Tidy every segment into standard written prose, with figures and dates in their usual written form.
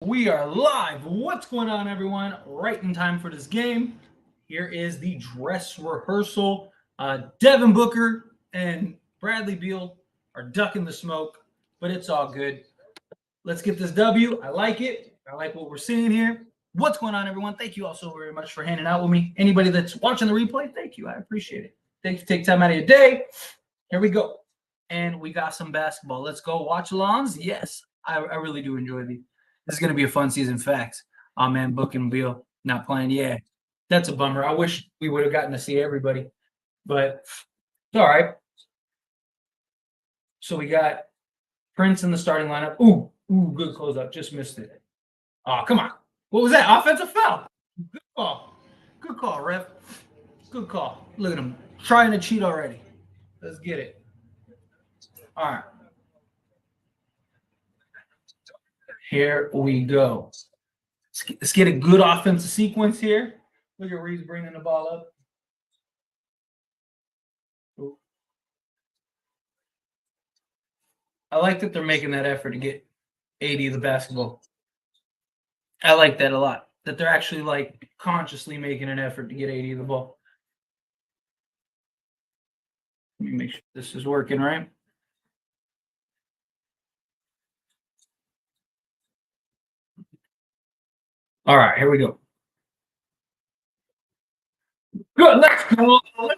We are live. What's going on, everyone? Right in time for this game. Here is the dress rehearsal. Devin Booker and Bradley Beal are ducking the smoke, but it's all good. Let's get this W. I like it. I like what we're seeing here. What's going on, everyone? Thank you all so very much for hanging out with me. Anybody that's watching the replay, thank you. I appreciate it. Thank you for taking time out of your day. Here we go. And we got some basketball. Let's go watch alongs. Yes, I really do enjoy these. This is going to be a fun season. Facts. Oh, man, Book and Beal not playing. Yeah, that's a bummer. I wish we would have gotten to see everybody, but it's all right. So we got Prince in the starting lineup. Ooh, good closeout. Just missed it. Oh, come on. What was that? Offensive foul. Good call. Good call, ref. Good call. Look at him trying to cheat already. Let's get it. All right. Here we go. Let's get a good offensive sequence here. Look at Reeves bringing the ball up. I like that they're making that effort to get AD the basketball. I like that a lot. That they're actually like consciously making an effort to get AD the ball. Let me make sure this is working right. All right, here we go. Good, let's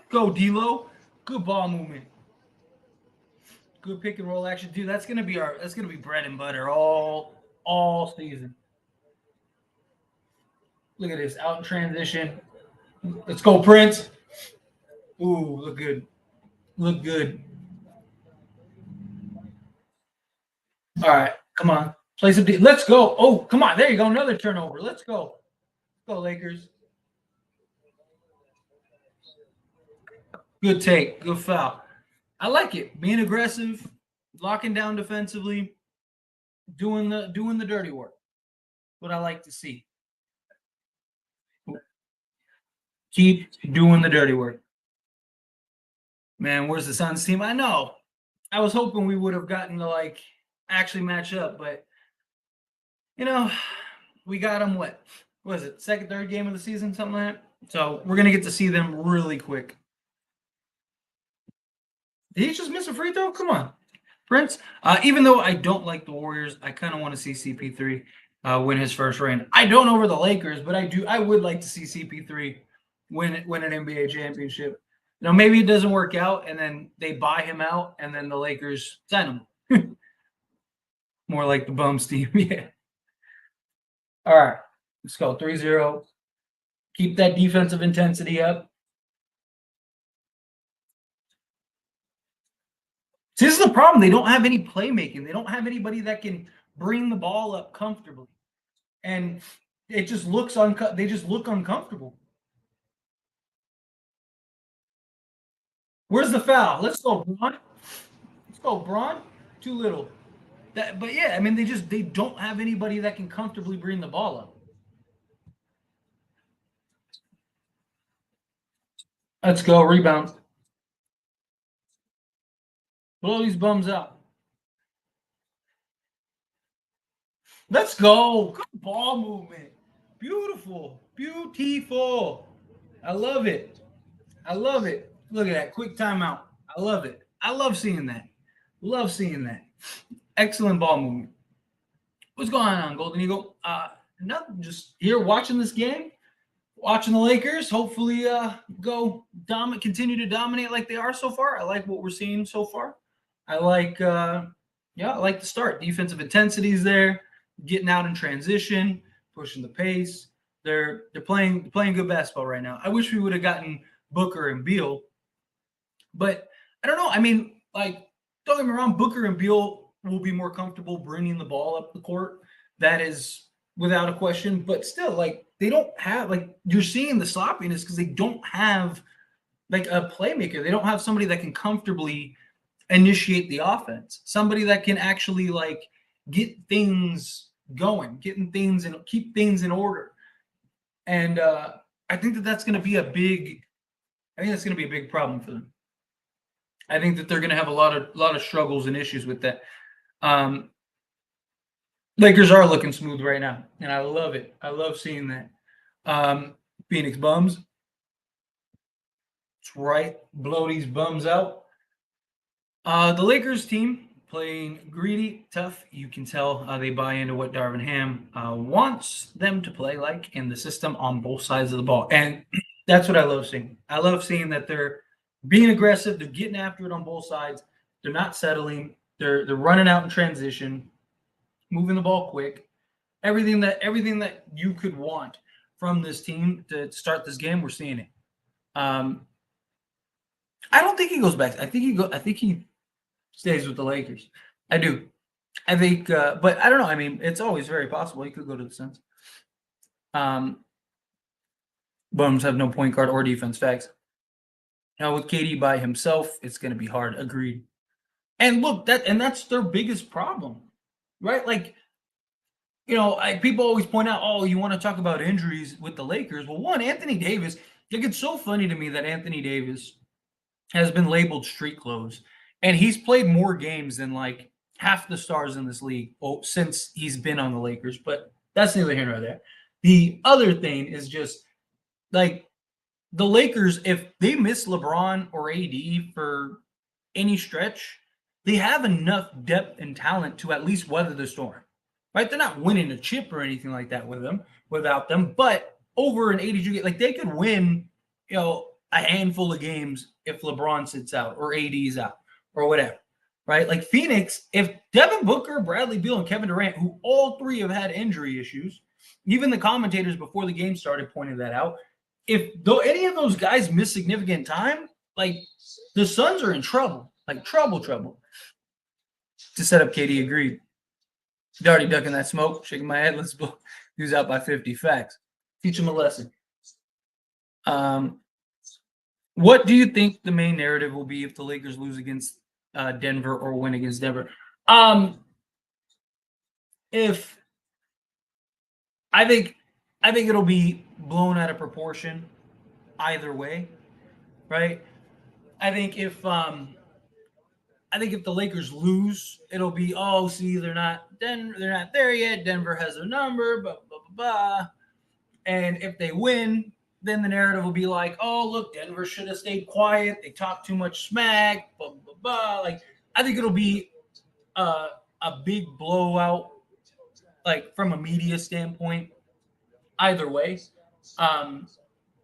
go, D'Lo. Good ball movement. Good pick and roll action, dude. That's gonna be bread and butter all season. Look at this out in transition. Let's go, Prince. Ooh, look good. Look good. All right, come on. Play some. Let's go. Oh, come on. There you go. Another turnover. Let's go. Let's go, Lakers. Good take. Good foul. I like it. Being aggressive, locking down defensively, doing the dirty work. What I like to see. Keep doing the dirty work. Man, where's the Suns team? I know. I was hoping we would have gotten to like actually match up, but you know, we got them what was it? Second, third game of the season, something like that. So we're gonna get to see them really quick. Did he just miss a free throw? Come on, Prince. Even though I don't like the Warriors, I kind of want to see CP3 win his first reign. I don't over the Lakers, but I would like to see CP3 win an NBA championship. You know, maybe it doesn't work out, and then they buy him out, and then the Lakers sign him. More like the Bums team, yeah. All right, let's go 3-0. Keep that defensive intensity up. See, this is the problem. They don't have any playmaking. They don't have anybody that can bring the ball up comfortably, and it just looks they just look uncomfortable. Where's the foul? Let's go, Braun. Let's go, Braun. Too little. But yeah, I mean, they don't have anybody that can comfortably bring the ball up. Let's go, rebound. Blow these bums out. Let's go. Good ball movement. Beautiful. Beautiful. I love it. I love it. Look at that. Quick timeout. I love it. I love seeing that. Love seeing that. Excellent ball movement. What's going on, Golden Eagle? Nothing. Just here watching this game, watching the Lakers. Hopefully, continue to dominate like they are so far. I like what we're seeing so far. I like, I like the start. Defensive intensities there, getting out in transition, pushing the pace. They're playing good basketball right now. I wish we would have gotten Booker and Beal, but I don't know. I mean, like, don't get me wrong, Booker and Beal will be more comfortable bringing the ball up the court. That is without a question. But still, like, they don't have, like, you're seeing the sloppiness because they don't have like a playmaker. They don't have somebody that can comfortably initiate the offense. Somebody that can actually like get things going, getting things and keep things in order. And I think that's going to be a big problem for them. I think that they're going to have a lot of struggles and issues with that. Lakers are looking smooth right now, and I love it. I love seeing that. Um, Phoenix bums. That's right. Blow these bums out. The Lakers team playing greedy, tough. You can tell they buy into what Darvin Ham wants them to play like in the system on both sides of the ball, and that's what I love seeing. I love seeing that they're being aggressive. They're getting after it on both sides. They're not settling. They're running out in transition, moving the ball quick. Everything that you could want from this team to start this game, we're seeing it. Um, I don't think he goes back. I think he stays with the Lakers. I do. I think, but I don't know. I mean, it's always very possible. He could go to the Suns. Um, Bums have no point guard or defense. Facts. Now with KD by himself, it's going to be hard. Agreed. And look, that's their biggest problem, right? Like, people always point out, oh, you want to talk about injuries with the Lakers. Well, one, Anthony Davis. Like, it's so funny to me that Anthony Davis has been labeled street clothes, and he's played more games than like half the stars in this league since he's been on the Lakers. But that's neither here nor there. The other thing is just like the Lakers, if they miss LeBron or AD for any stretch, they have enough depth and talent to at least weather the storm. Right? They're not winning a chip or anything like that without them, but over an 82 game, like they could win, a handful of games if LeBron sits out or AD's out or whatever. Right? Like Phoenix, if Devin Booker, Bradley Beal, and Kevin Durant, who all three have had injury issues, even the commentators before the game started pointed that out. If any of those guys miss significant time, like the Suns are in trouble, like trouble. To set up KD, agreed. Already ducking that smoke, shaking my head. Let's go. He was out by 50. Facts. Teach him a lesson. What do you think the main narrative will be if the Lakers lose against Denver or win against Denver? If I think it'll be blown out of proportion either way, right? I think if the Lakers lose, it'll be, oh, see, they're not there yet. Denver has their number, blah blah blah blah. And if they win, then the narrative will be like, oh, look, Denver should have stayed quiet. They talked too much smack, blah blah blah. Like, I think it'll be a big blowout, like from a media standpoint, either way,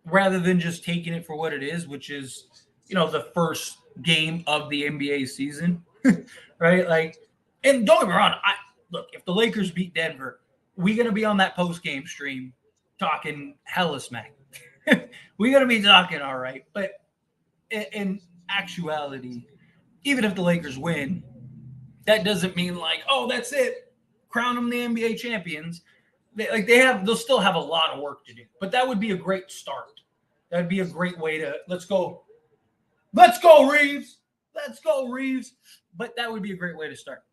rather than just taking it for what it is, which is, the first game of the NBA season, right? Like, and don't get me wrong, look, if the Lakers beat Denver, we're gonna be on that post game stream talking hella smack. We're gonna be talking all right, but in actuality, even if the Lakers win, that doesn't mean like, oh, that's it, crown them the NBA champions. They'll still have a lot of work to do, but that would be a great start. That'd be a great way to let's go Reeves, But that would be a great way to start.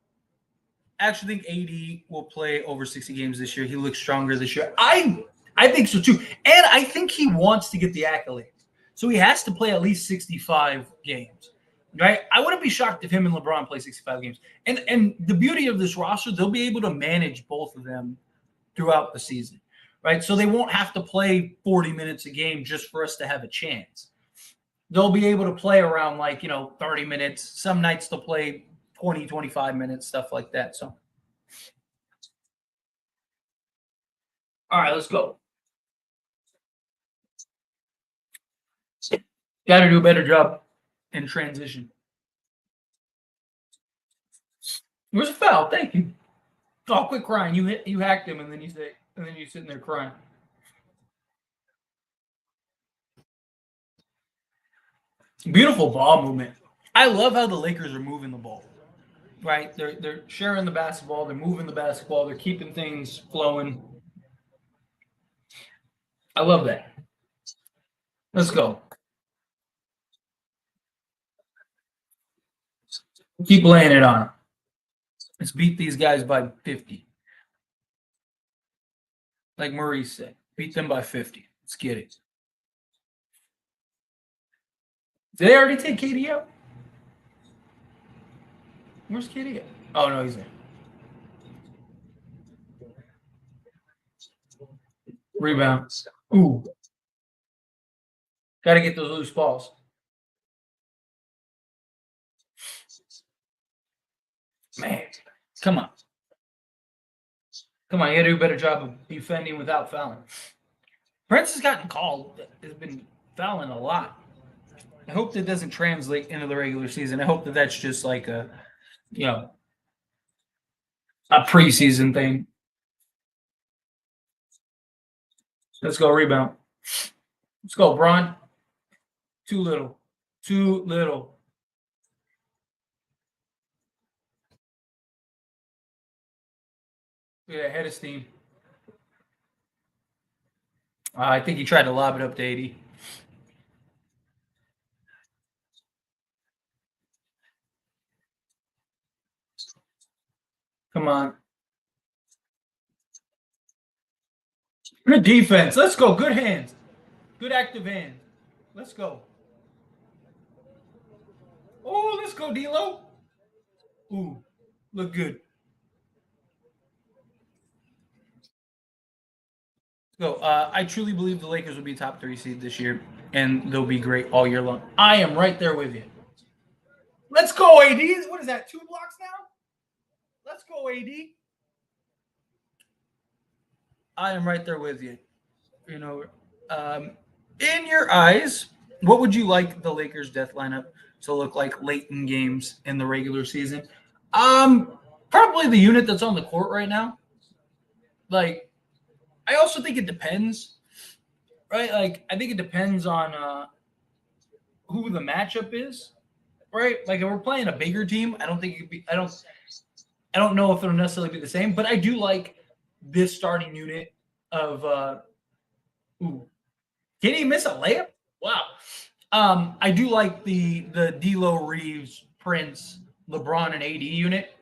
I actually think AD will play over 60 games this year. He looks stronger this year. I think so too, and I think he wants to get the accolades, so he has to play at least 65 games. Right? I wouldn't be shocked if him and LeBron play 65 games. And the beauty of this roster, they'll be able to manage both of them throughout the season, right? So they won't have to play 40 minutes a game just for us to have a chance. They'll be able to play around 30 minutes. Some nights they'll play 20, 25 minutes, stuff like that. So, all right, let's go. Got to do a better job in transition. Where's the foul? Thank you. Oh, quit crying. You hacked him, and then you're sitting there crying. Beautiful ball movement. I love how the Lakers are moving the ball. Right? They're sharing the basketball. They're moving the basketball. They're keeping things flowing. I love that. Let's go. Keep laying it on. Let's beat these guys by 50. Like Maurice said, beat them by 50. Let's get it. Did they already take KD out? Where's KD at? Oh, no, he's there. Rebound. Ooh. Got to get those loose balls. Man, come on. Come on, you got to do a better job of defending without fouling. Prince has gotten called, has been fouling a lot. I hope that doesn't translate into the regular season. I hope that that's just like a, you know, a preseason thing. Let's go rebound. Let's go, Bron. Too little. Too little. Yeah, head of steam. I think he tried to lob it up to 80. Come on. Good defense. Let's go. Good hands. Good active hands. Let's go. Oh, let's go, D'Lo. Ooh, look good. Go. I truly believe the Lakers will be top 3 seed this year, and they'll be great all year long. I am right there with you. Let's go, AD. What is that? 2 blocks now? Let's go, AD. I am right there with you. You know, in your eyes, what would you like the Lakers' death lineup to look like late in games in the regular season? Probably the unit that's on the court right now. Like, I also think it depends, right? Like, I think it depends on who the matchup is, right? Like, if we're playing a bigger team, I don't think it could be. I don't know if it'll necessarily be the same, but I do like this starting unit of. Ooh, did he miss a layup? Wow. I do like the D'Lo, Reeves, Prince, LeBron, and AD unit.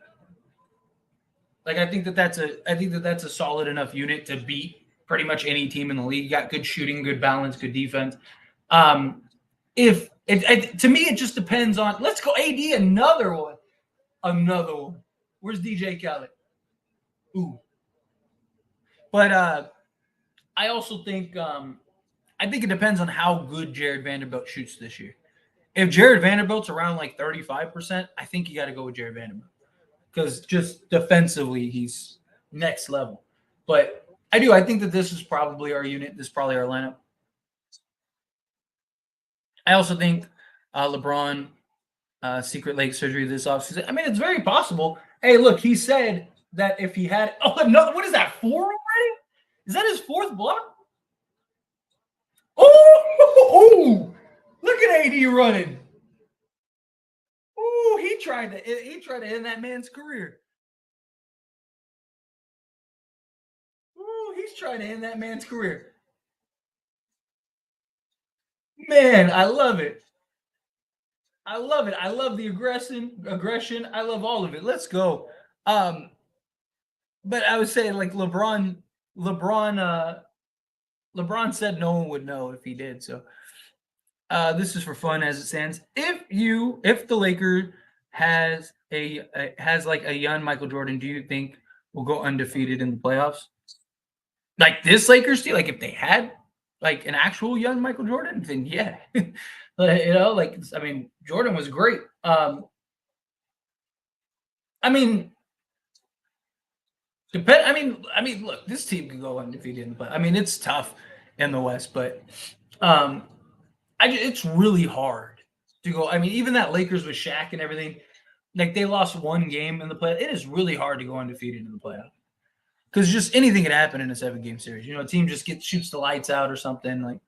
Like I think that's a solid enough unit to beat pretty much any team in the league. Got good shooting, good balance, good defense. If to me it just depends on. Let's go AD, another one. Where's DJ Khaled? Ooh, but I also think I think it depends on how good Jared Vanderbilt shoots this year. If Jared Vanderbilt's around like 35%, I think you got to go with Jared Vanderbilt because just defensively, he's next level. But I think that this is probably our unit. This is probably our lineup. I also think LeBron secret leg surgery this offseason. I mean, it's very possible. Hey, look, he said that if he had no, what is that, 4 already? Is that his 4th block? Oh, look at AD running. Ooh, he tried to end that man's career. Ooh, he's trying to end that man's career. Man, I love it. I love it. I love the aggression. I love all of it. Let's go. Um, but I was saying like LeBron LeBron said no one would know if he did. So this is for fun as it stands. If the Lakers has like a young Michael Jordan, do you think will go undefeated in the playoffs? Like this Lakers team, like if they had like an actual young Michael Jordan, then yeah. Like I mean, Jordan was great. I mean, look, this team can go undefeated in the play. I mean, it's tough in the West, but um, it's really hard to go. I mean, even that Lakers with Shaq and everything, like they lost 1 game in the play. It is really hard to go undefeated in the playoff because just anything could happen in a 7-game series. You know, a team just shoots the lights out or something. Like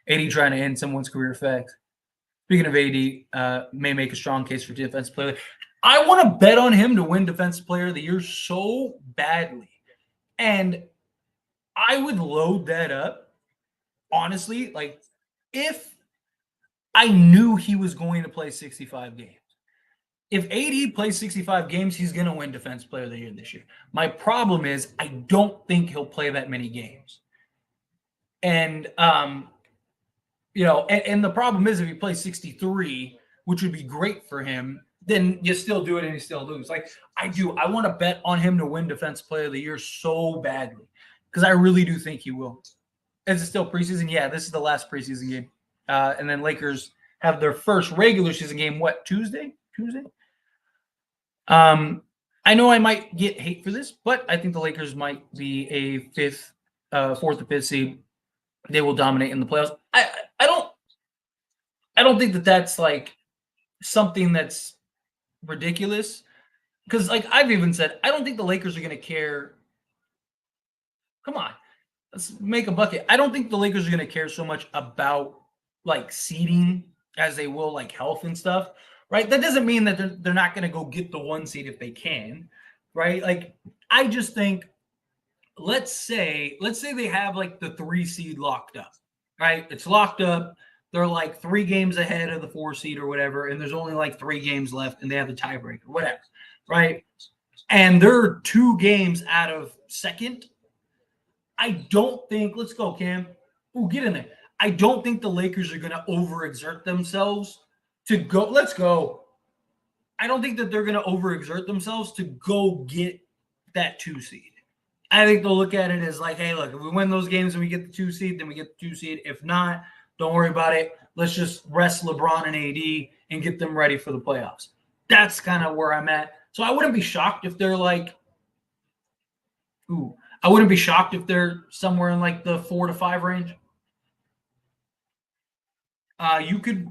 AD trying to end someone's career effect. Speaking of AD, may make a strong case for defensive player. I want to bet on him to win Defensive Player of the Year so badly. And I would load that up, honestly, like if I knew he was going to play 65 games. If AD plays 65 games, he's going to win Defensive Player of the Year this year. My problem is I don't think he'll play that many games. And, and the problem is if he plays 63, which would be great for him, then you still do it and you still lose. Like I want to bet on him to win Defensive Player of the Year so badly because I really do think he will. Is it still preseason? Yeah, this is the last preseason game. And then Lakers have their first regular season game, what, Tuesday? I know I might get hate for this, but I think the Lakers might be a fourth or fifth seed. They will dominate in the playoffs. I don't think that that's like something that's ridiculous, because like I've even said, I don't think the Lakers are going to care. Come on, let's make a bucket. I don't think the Lakers are going to care so much about like seeding as they will like health and stuff, right? That doesn't mean that they're not going to go get the one seed if they can, right? Like I just think, let's say they have like the 3 seed locked up, right? It's locked up. They're like 3 games ahead of the 4 seed or whatever, and there's only like 3 games left, and they have the tiebreaker, whatever, right? And they're 2 games out of second. I don't think, let's go, Cam. Ooh, get in there. I don't think the Lakers are going to overexert themselves to go. Let's go. I don't think that they're going to overexert themselves to go get that 2 seed. I think they'll look at it as like, hey, look, if we win those games and we get the 2 seed, then we get the 2 seed. If not, don't worry about it. Let's just rest LeBron and AD and get them ready for the playoffs. That's kind of where I'm at. So I wouldn't be shocked if they're like, I wouldn't be shocked if they're somewhere in like the 4 to 5 range. You could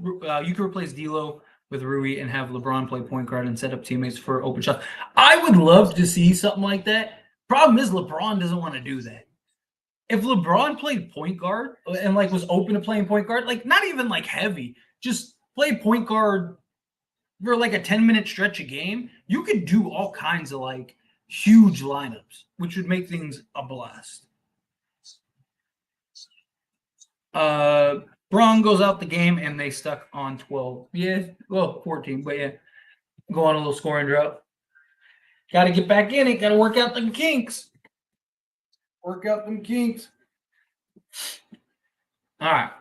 replace D'Lo with Rui and have LeBron play point guard and set up teammates for open shots. I would love to see something like that. Problem is LeBron doesn't want to do that. If LeBron played point guard and like was open to playing point guard, like not even like heavy, just play point guard for like a 10-minute stretch a game, you could do all kinds of like huge lineups, which would make things a blast. Braun goes out the game and they stuck on 12. Yeah, well, 14, but yeah, go on a little scoring drought. Got to get back in it. Got to work out them kinks. Work out them kinks. All right.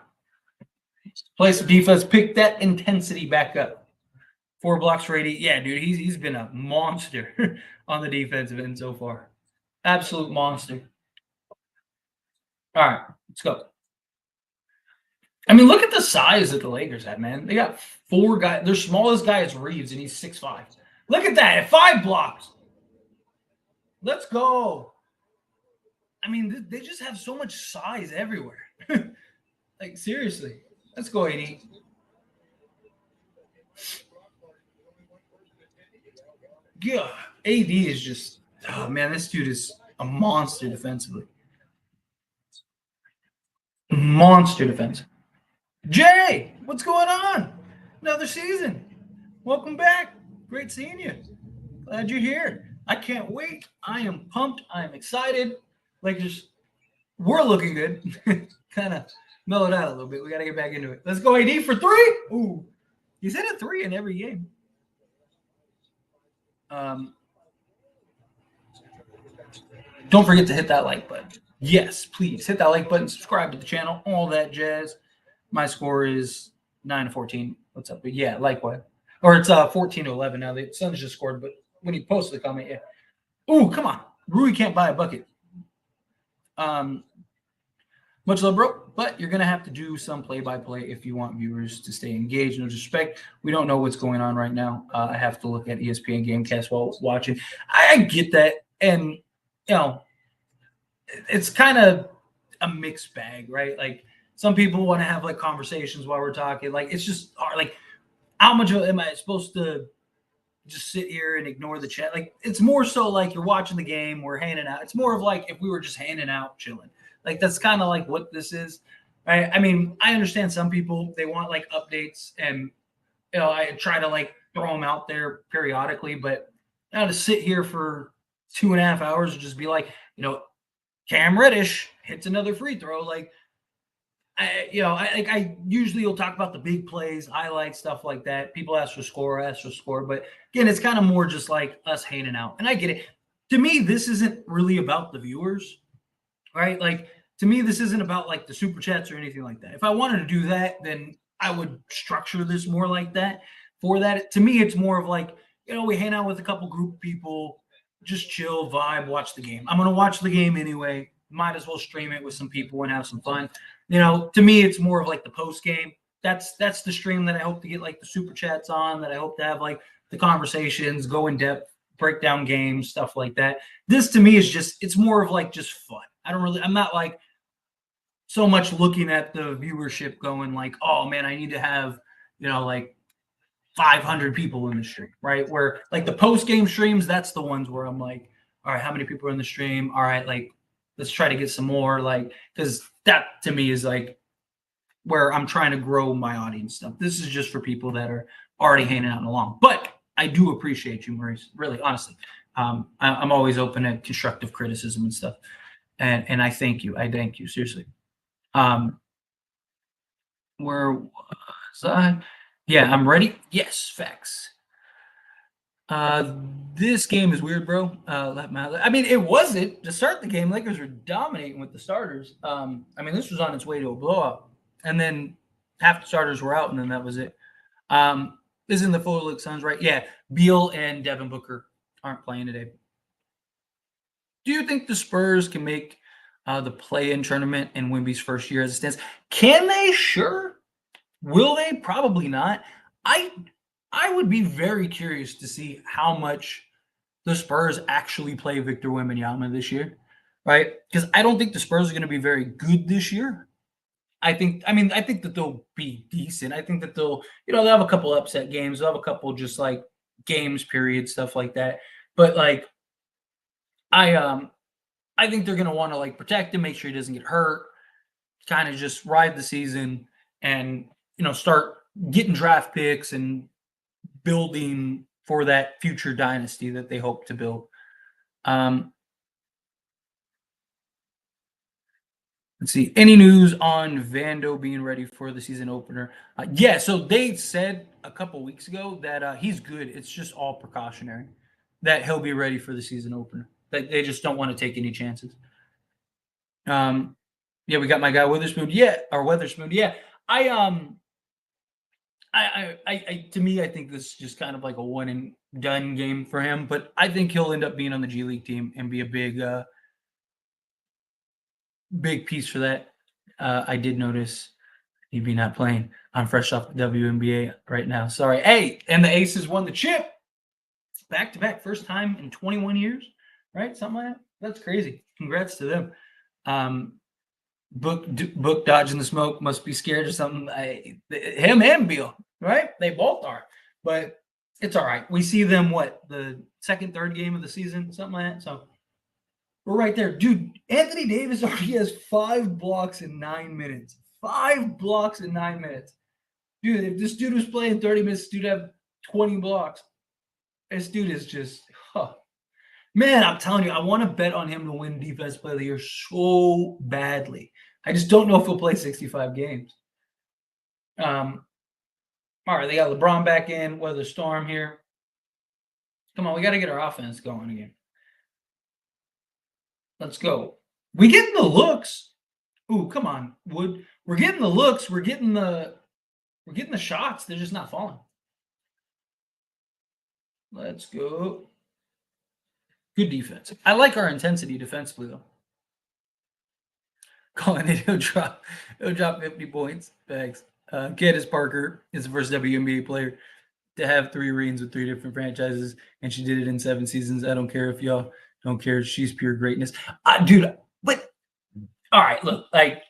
Play some defense. Pick that intensity back up. 4 blocks for AD. Yeah, dude, he's been a monster on the defensive end so far. Absolute monster. All right, let's go. I mean, look at the size that the Lakers have, man. They got 4 guys. Their smallest guy is Reeves, and he's 6'5". Look at that. 5 blocks. Let's go. I mean, they just have so much size everywhere. Like, seriously. Let's go, AD. Yeah, AD is just, oh, man, this dude is a monster defensively. Monster defense. Jay, what's going on? Another season. Welcome back. Great seeing you. Glad you're here. I can't wait. I am pumped. I am excited. Lakers, we're looking good. Kind of mellowed out a little bit. We got to get back into it. Let's go, AD, for 3. Ooh, he's hit a 3 in every game. Don't forget to hit that like button. Yes, please hit that like button. Subscribe to the channel. All that jazz. My score is 9-14. What's up? But yeah, likewise. Or it's 14-11 now. The Suns just scored, but when you post the comment, yeah. Ooh, come on. Rui can't buy a bucket. Much love, bro. But you're going to have to do some play-by-play if you want viewers to stay engaged. No disrespect. We don't know what's going on right now. I have to look at ESPN Gamecast while watching. I get that. And, you know, it's kind of a mixed bag, right? Like, some people want to have, like, conversations while we're talking. Like, it's just hard. Like, how much am I supposed to just sit here and ignore the chat? Like, it's more so like you're watching the game, we're hanging out. It's more of like if we were just hanging out, chilling. Like, that's kind of like what this is, right? I mean, I understand some people, they want like updates, and, you know, I try to like throw them out there periodically, but now to sit here for 2.5 hours and just be like, you know, Cam Reddish hits another free throw. Like, I usually will talk about the big plays, highlights, stuff like that. People ask for score, but again, it's kind of more just like us hanging out. And I get it. To me, this isn't really about the viewers, right? Like, to me, this isn't about like the super chats or anything like that. If I wanted to do that, then I would structure this more like that. For that, to me, it's more of like, you know, we hang out with a couple group of people, just chill, vibe, watch the game. I'm going to watch the game anyway. might as well stream it with some people and have some fun. To me, it's more of like the post game. That's the stream that I hope to get like the super chats on. That I hope to have like the conversations, go in depth, break down games, stuff like that. This to me is just it's more of like just fun. I'm not like so much looking at the viewership going like, oh man, I need to have, like 500 people in the stream, right? Where like the post game streams, that's the ones where I'm like, all right, how many people are in the stream? All right, like let's try to get some more, like, because that to me is like where I'm trying to grow my audience stuff. This is just for people that are already hanging out and along. But I do appreciate you, Maurice, really, honestly. I'm always open to constructive criticism and stuff. And I thank you. I thank you, seriously. Um, where was I? Yeah, I'm ready. Yes, facts. This game is weird, bro. I mean, it wasn't to start the game. Lakers were dominating with the starters. I mean, this was on its way to a blowout, and then half the starters were out, and then that was it. Isn't the photo look Suns right? Yeah, Beal and Devin Booker aren't playing today. Do you think the Spurs can make the play-in tournament in Wemby's first year as it stands? Can they? Sure. Will they? Probably not. I I would be very curious to see how much the Spurs actually play Victor Wembanyama this year, right? Because I don't think the Spurs are going to be very good this year. I think that they'll be decent. I think that they'll have a couple upset games. They'll have a couple just like games, period, stuff like that. But like, I um, I think they're going to want to like protect him, make sure he doesn't get hurt, kind of just ride the season, and start getting draft picks and building for that future dynasty that they hope to build. Um, let's see. Any news on Vando being ready for the season opener? Yeah, so they said a couple weeks ago that he's good. It's just all precautionary. That he'll be ready for the season opener. That they just don't want to take any chances. Yeah, we got my guy Witherspoon. Yeah, or Weatherspoon. Yeah, I to me, I think this is just kind of like a one and done game for him. But I think he'll end up being on the G League team and be a big piece for that. I did notice he'd be not playing. I'm fresh off the WNBA right now. Sorry. Hey, and the Aces won the chip back to back, first time in 21 years, right? Something like that. That's crazy. Congrats to them. Book dodging the smoke, must be scared or something. Him and Beal, right? They both are, but it's all right. We see them the second, third game of the season, something like that. So we're right there, dude. Anthony Davis already has 5 blocks in 9 minutes. 5 blocks in 9 minutes, dude. If this dude was playing 30 minutes, this dude have 20 blocks. This dude is just, man, I'm telling you, I want to bet on him to win Defense Player of the Year so badly. I just don't know if he'll play 65 games. All right, they got LeBron back in. Weather storm here. Come on, we got to get our offense going again. Let's go. We getting the looks. Ooh, come on, Wood. We're getting the looks. We're getting the shots. They're just not falling. Let's go. Good defense. I like our intensity defensively, though. Calling it, he'll drop 50 points. Thanks. Candace Parker is the first WNBA player to have 3 rings with 3 different franchises, and she did it in 7 seasons. I don't care if y'all don't care. She's pure greatness. Dude, but all right, look, like,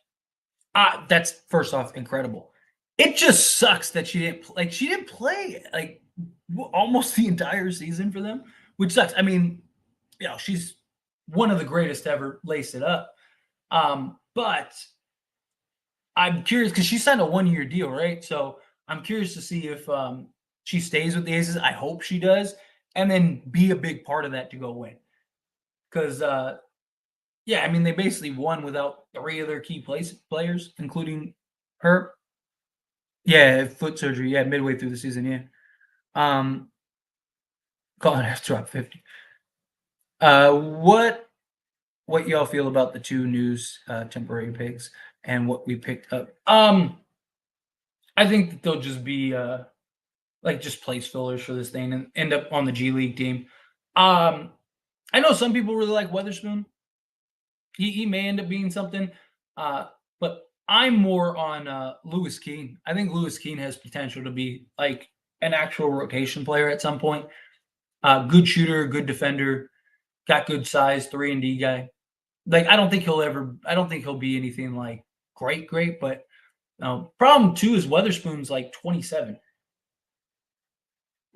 that's first off incredible. It just sucks that she didn't play like almost the entire season for them, which sucks. I mean, she's one of the greatest to ever lace it up. But I'm curious because she signed a 1-year deal, right? So I'm curious to see if she stays with the Aces. I hope she does, and then be a big part of that to go win. Because yeah, I mean they basically won without 3 other key players, including her. Yeah, foot surgery. Yeah, midway through the season. Yeah. Colin has dropped 50. What y'all feel about the 2 news temporary picks and what we picked up? I think that they'll just be like just place fillers for this thing and end up on the G League team. I know some people really like Weatherspoon. He may end up being something, but I'm more on Lewis Keane. I think Lewis Keane has potential to be like an actual rotation player at some point. Good shooter, good defender, got good size, 3-and-D guy. Like I don't think he'll be anything like great, but problem too is Weatherspoon's like 27.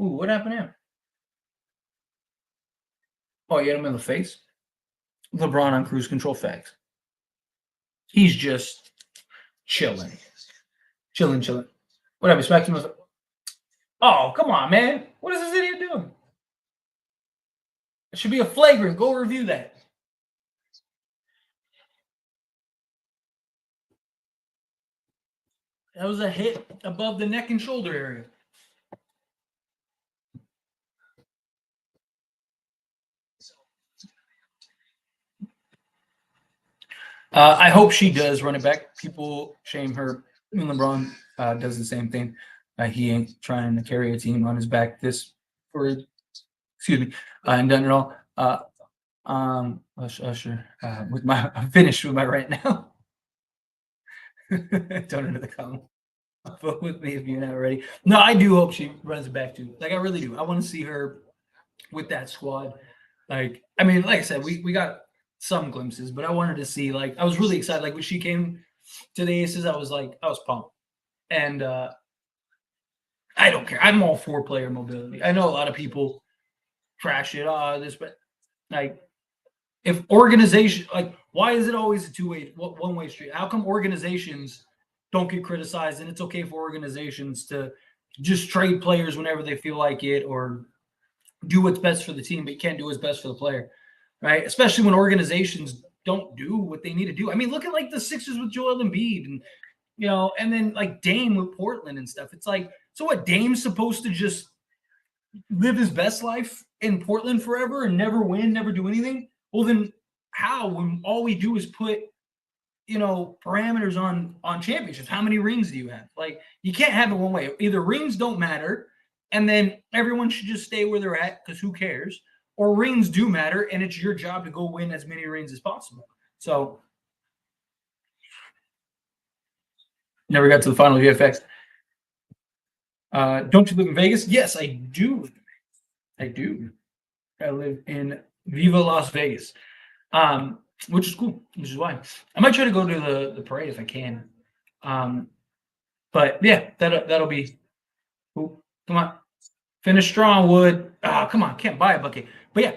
Ooh, what happened there? Oh, you hit him in the face. LeBron on cruise control facts. He's just chilling, chilling. What have you expecting? Oh, come on, man! What is this idiot doing? It should be a flagrant. Go review that. That was a hit above the neck and shoulder area. I hope she does run it back. People shame her. I mean, LeBron does the same thing. He ain't trying to carry a team on his back this for excuse me, and done it all. Usher, with my I'm finished with my right now. Don't enter the comment. Vote with me if you're not ready. No, I do hope she runs it back too. Like I really do. I want to see her with that squad. Like, I mean, like I said, we got some glimpses, but I wanted to see like I was really excited. Like when she came to the Aces, I was pumped. And I don't care. I'm all for player mobility. I know a lot of people trash it, this, but like if organization like why is it always a two-way one-way street? How come organizations don't get criticized and it's okay for organizations to just trade players whenever they feel like it or do what's best for the team, but you can't do what's best for the player, right? Especially when organizations don't do what they need to do. I mean, look at like the Sixers with Joel Embiid and and then like Dame with Portland and stuff. It's like, so what? Dame's supposed to just live his best life in Portland forever and never win, never do anything? Well, then how? When all we do is put parameters on championships. How many rings do you have? Like you can't have it one way. Either rings don't matter, and then everyone should just stay where they're at because who cares? Or rings do matter, and it's your job to go win as many rings as possible. So never got to the final VFX. Don't you live in Vegas? Yes, I do. I do. I live in Viva Las Vegas, which is cool. Which is why I might try to go to the parade if I can. But yeah, that'll be. Ooh, come on, finish strong, Wood. Come on, can't buy a bucket. But yeah,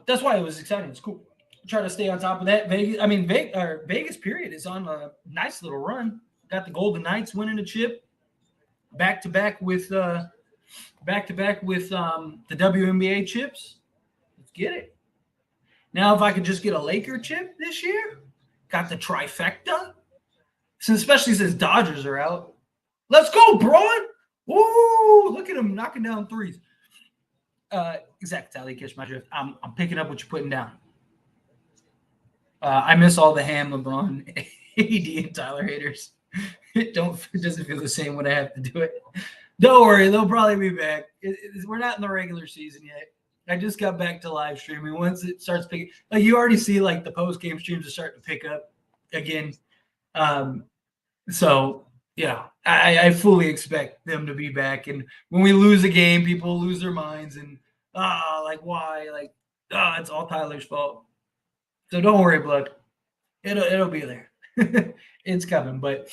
that's why it was exciting. It's cool. Try to stay on top of that. Vegas period is on a nice little run. Got the Golden Knights winning a chip, back to back with the WNBA chips. Let's get it. Now, if I could just get a Laker chip this year, got the trifecta. Especially since Dodgers are out. Let's go, Braun. Woo! Look at him knocking down threes. Exactly, Tally, catch my drift. I'm picking up what you're putting down. I miss all the Ham, LeBron, AD, and Tyler haters. It doesn't feel the same when I have to do it. Don't worry, they'll probably be back. We're not in the regular season yet. I just got back to live streaming. Once it starts picking, like you already see, like the post game streams are starting to pick up again. So yeah, I fully expect them to be back. And when we lose a game, people lose their minds and like why? Like it's all Tyler's fault. So don't worry, blood. It'll be there. It's coming. But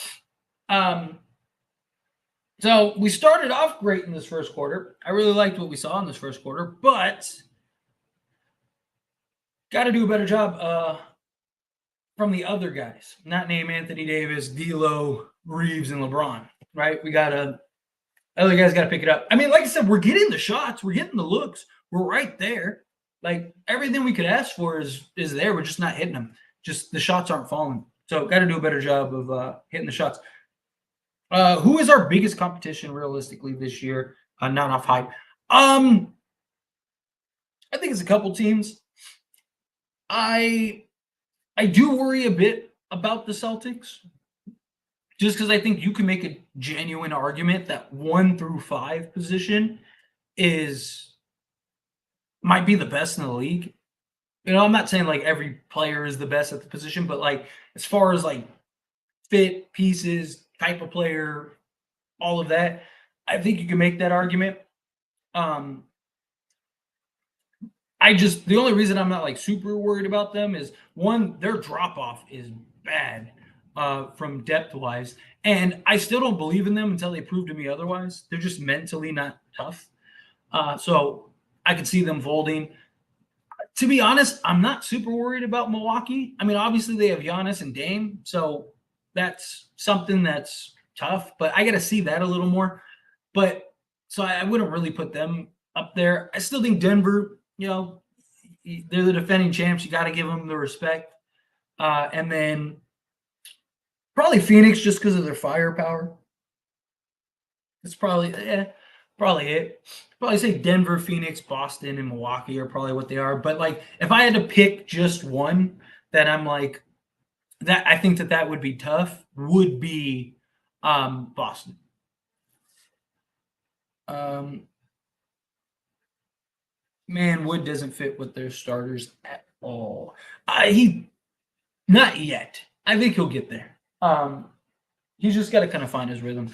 so we started off great in this first quarter. I really liked what we saw in this first quarter, but got to do a better job from the other guys, not name Anthony Davis, D'Lo, Reeves, and LeBron. Right? Other guys got to pick it up. I mean, like I said, we're getting the shots, we're getting the looks, we're right there. Like everything we could ask for is there. We're just not hitting them. Just the shots aren't falling. So got to do a better job of hitting the shots. Who is our biggest competition realistically this year? Not off hype. I think it's a couple teams. I do worry a bit about the Celtics, just because I think you can make a genuine argument that 1 through 5 position might be the best in the league. I'm not saying like every player is the best at the position, but like as far as like fit, pieces, type of player, all of that, I think you can make that argument. Um, the only reason I'm not like super worried about them is one, their drop off is bad from depth wise, and I still don't believe in them until they prove to me otherwise. They're just mentally not tough, so I could see them folding. To be honest, I'm not super worried about Milwaukee. I mean, obviously they have Giannis and Dame, so that's something that's tough. But I got to see that a little more. But so I wouldn't really put them up there. I still think Denver, they're the defending champs. You got to give them the respect. And then probably Phoenix just because of their firepower. It's probably it. Probably say Denver, Phoenix, Boston, and Milwaukee are probably what they are. But like, if I had to pick just one that I'm like that, I think that would be tough. Would be Boston. Um, Man, Wood doesn't fit with their starters at all. He not yet. I think he'll get there. He's just got to kind of find his rhythm.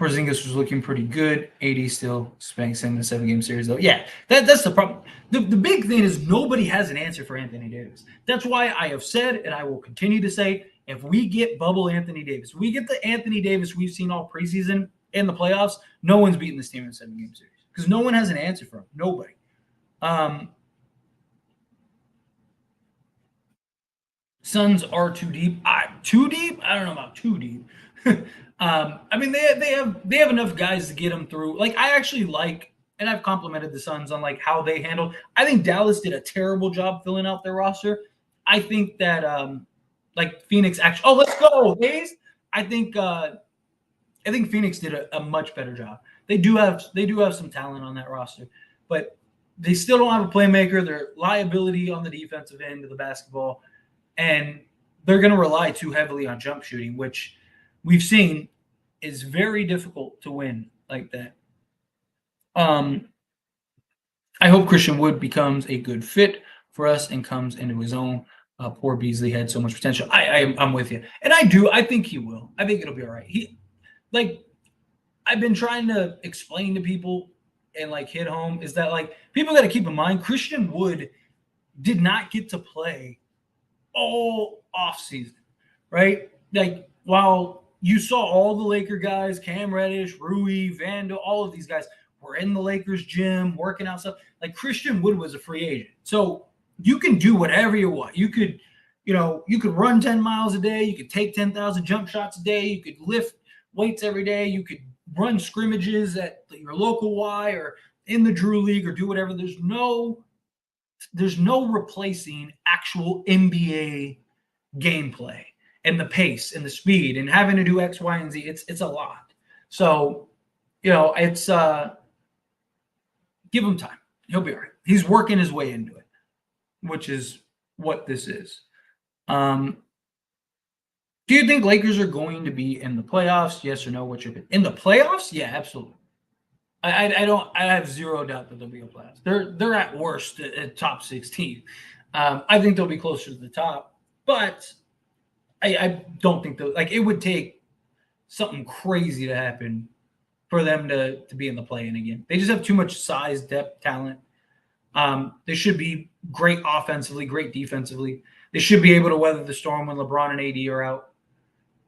Porzingis was looking pretty good. AD still spanks in the 7-game series, though. Yeah, that's the problem. The big thing is nobody has an answer for Anthony Davis. That's why I have said, and I will continue to say, if we get bubble Anthony Davis, we get the Anthony Davis we've seen all preseason in the playoffs, no one's beating this team in a 7-game series because no one has an answer for him. Nobody. Suns are too deep. Too deep? I don't know about too deep. I mean, they have enough guys to get them through. Like I actually like, and I've complimented the Suns on like how they handled. I think Dallas did a terrible job filling out their roster. I think that like Phoenix actually. Oh, let's go, Hayes. I think Phoenix did a much better job. They do have some talent on that roster, but they still don't have a playmaker. They're liability on the defensive end of the basketball, and they're going to rely too heavily on jump shooting, which we've seen is very difficult to win like that. I hope Christian Wood becomes a good fit for us and comes into his own. Poor Beasley had so much potential. I'm with you, and I do. I think he will. I think it'll be all right. Like I've been trying to explain to people and like hit home is that like people got to keep in mind Christian Wood did not get to play all off season, right? Like while you saw all the Laker guys, Cam Reddish, Rui, Vandal, all of these guys were in the Lakers gym working out stuff. Like Christian Wood was a free agent, so you can do whatever you want. You could, you could run 10 miles a day. You could take 10,000 jump shots a day. You could lift weights every day. You could run scrimmages at your local Y or in the Drew League or do whatever. There's no replacing actual NBA gameplay and the pace and the speed and having to do X, Y, and Z. It's a lot. So, it's give him time. He'll be all right. He's working his way into it, which is what this is. Do you think Lakers are going to be in the playoffs? Yes or no? What's your in the playoffs? Yeah, absolutely. I don't. I have zero doubt that they'll be in playoffs. They're at worst at top 16. I think they'll be closer to the top, but I don't think they'll. Like it would take something crazy to happen for them to be in the play-in again. They just have too much size, depth, talent. They should be great offensively, great defensively. They should be able to weather the storm when LeBron and AD are out.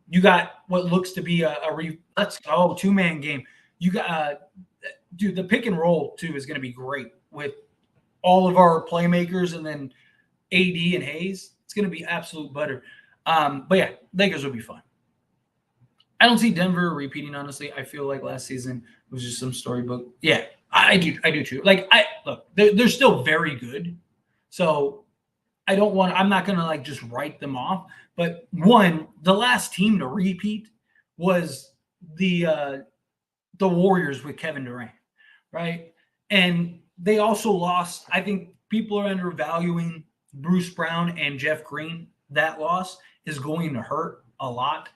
You got what looks to be let's go 2-man game. You got dude, the pick and roll too is going to be great with all of our playmakers and then AD and Hayes. It's going to be absolute butter. But yeah, Lakers will be fun. I don't see Denver repeating. Honestly, I feel like last season was just some storybook. Yeah, I do too. Like look, they're still very good. So I'm not going to like just write them off. But the last team to repeat was the Warriors with Kevin Durant, right? And they also lost. I think people are undervaluing Bruce Brown and Jeff Green. That loss is going to hurt a lot,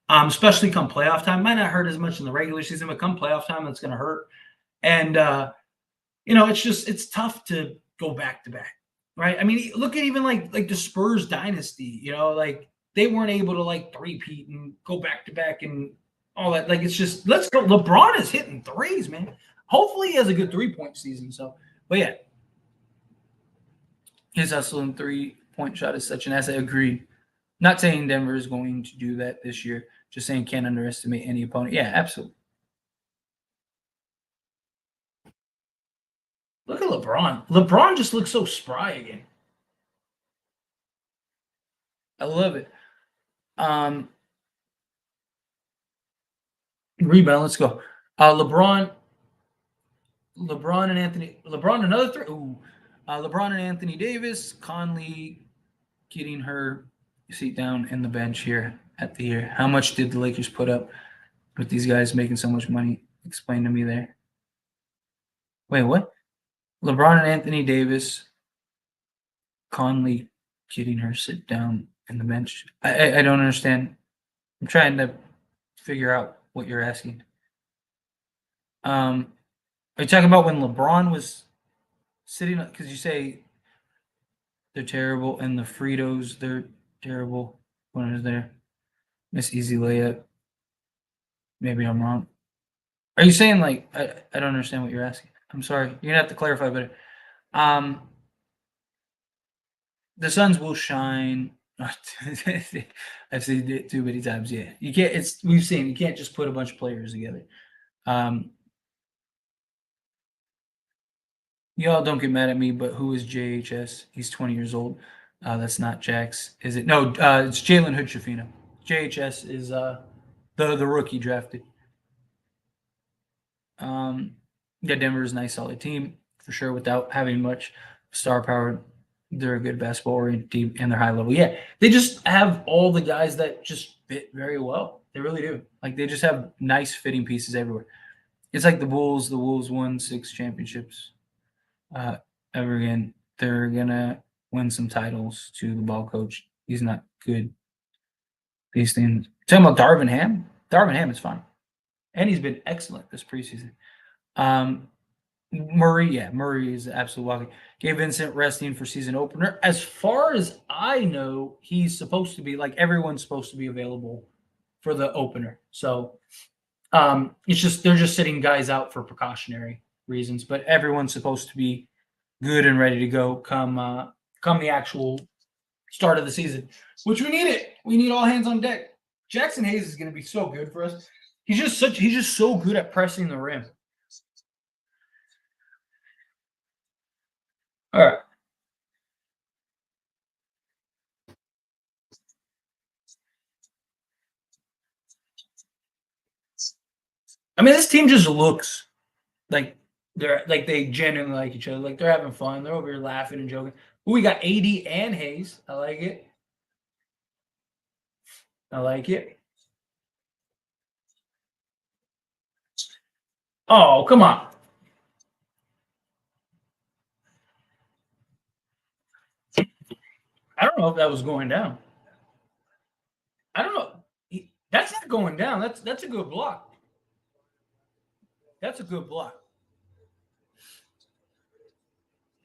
especially come playoff time. Might not hurt as much in the regular season, but come playoff time, that's going to hurt. And it's tough to go back to back, right? I mean, look at even like the Spurs dynasty. Like they weren't able to like three-peat and go back to back and all that. Like it's just let's go. LeBron is hitting threes, man. Hopefully, he has a good 3-point season. So, but yeah, his hustle and 3-point shot is such an asset. Agreed. Not saying Denver is going to do that this year. Just saying can't underestimate any opponent. Yeah, absolutely. Look at LeBron. LeBron just looks so spry again. I love it. Rebound. Let's go. LeBron another three. Ooh, LeBron and Anthony Davis. Conley getting her seat down in the bench here at the year. How much did the Lakers put up with these guys making so much money? Explain to me there. Wait, what? LeBron and Anthony Davis. Conley getting her sit down in the bench. I don't understand. I'm trying to figure out what you're asking. Are you talking about when LeBron was sitting? Because you say they're terrible, and the Fritos they're terrible. When is there? Miss easy layup. Maybe I'm wrong. Are you saying like I don't understand what you're asking? I'm sorry. You're gonna have to clarify better. Um, the Suns will shine. I've seen it too many times. Yeah, you can't. We've seen you can't just put a bunch of players together. Um, Y'all don't get mad at me, but who is JHS? He's 20 years old. That's not Jax, is it? No, it's Jalen Hood-Schifino. JHS is the rookie drafted. Yeah, Denver is a nice, solid team for sure. Without having much star power, they're a good basketball oriented team and they're high level. Yeah, they just have all the guys that just fit very well. They really do. Like they just have nice fitting pieces everywhere. It's like the Bulls. The Wolves won 6 championships ever again. They're gonna win some titles to the ball coach. He's not good. These things. Talking about Darvin Ham. Darvin Ham is fine, and he's been excellent this preseason. Um, Murray, yeah, Murray is absolute walking. Gabe Vincent resting for season opener. As far as I know, he's supposed to be like everyone's supposed to be available for the opener. So it's just they're just sitting guys out for precautionary reasons, but everyone's supposed to be good and ready to go come the actual start of the season, which we need it. We need all hands on deck. Jackson Hayes is going to be so good for us. He's just so good at pressing the rim. All right. I mean, this team just looks like they genuinely like each other. Like they're having fun. They're over here laughing and joking. Ooh, we got AD and Hayes. I like it. I like it. Oh, come on. I don't know if that was going down. I don't know. That's not going down. That's a good block. That's a good block.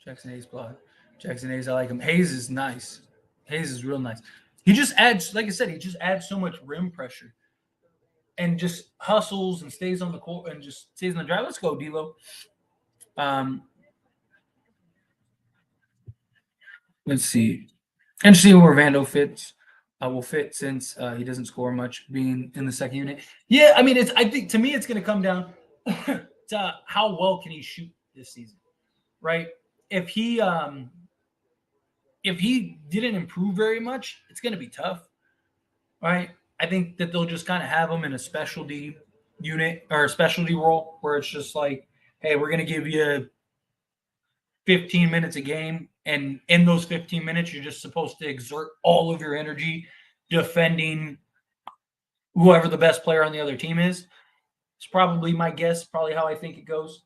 Jackson Hayes block. Jackson Hayes, I like him. Hayes is nice. Hayes is real nice. He just adds, like I said, he just adds so much rim pressure and just hustles and stays on the court and just stays on the drive. Let's go, D'Lo. Um, let's see. Interesting where Vando fits. Will fit since he doesn't score much being in the second unit. Yeah, I mean, it's. I think to me, it's going to come down to how well can he shoot this season, right? If he if he didn't improve very much, it's going to be tough, right? I think that they'll just kind of have him in a specialty unit or a specialty role where it's just like, hey, we're going to give you 15 minutes a game. And in those 15 minutes, you're just supposed to exert all of your energy defending whoever the best player on the other team is. It's probably my guess, probably how I think it goes.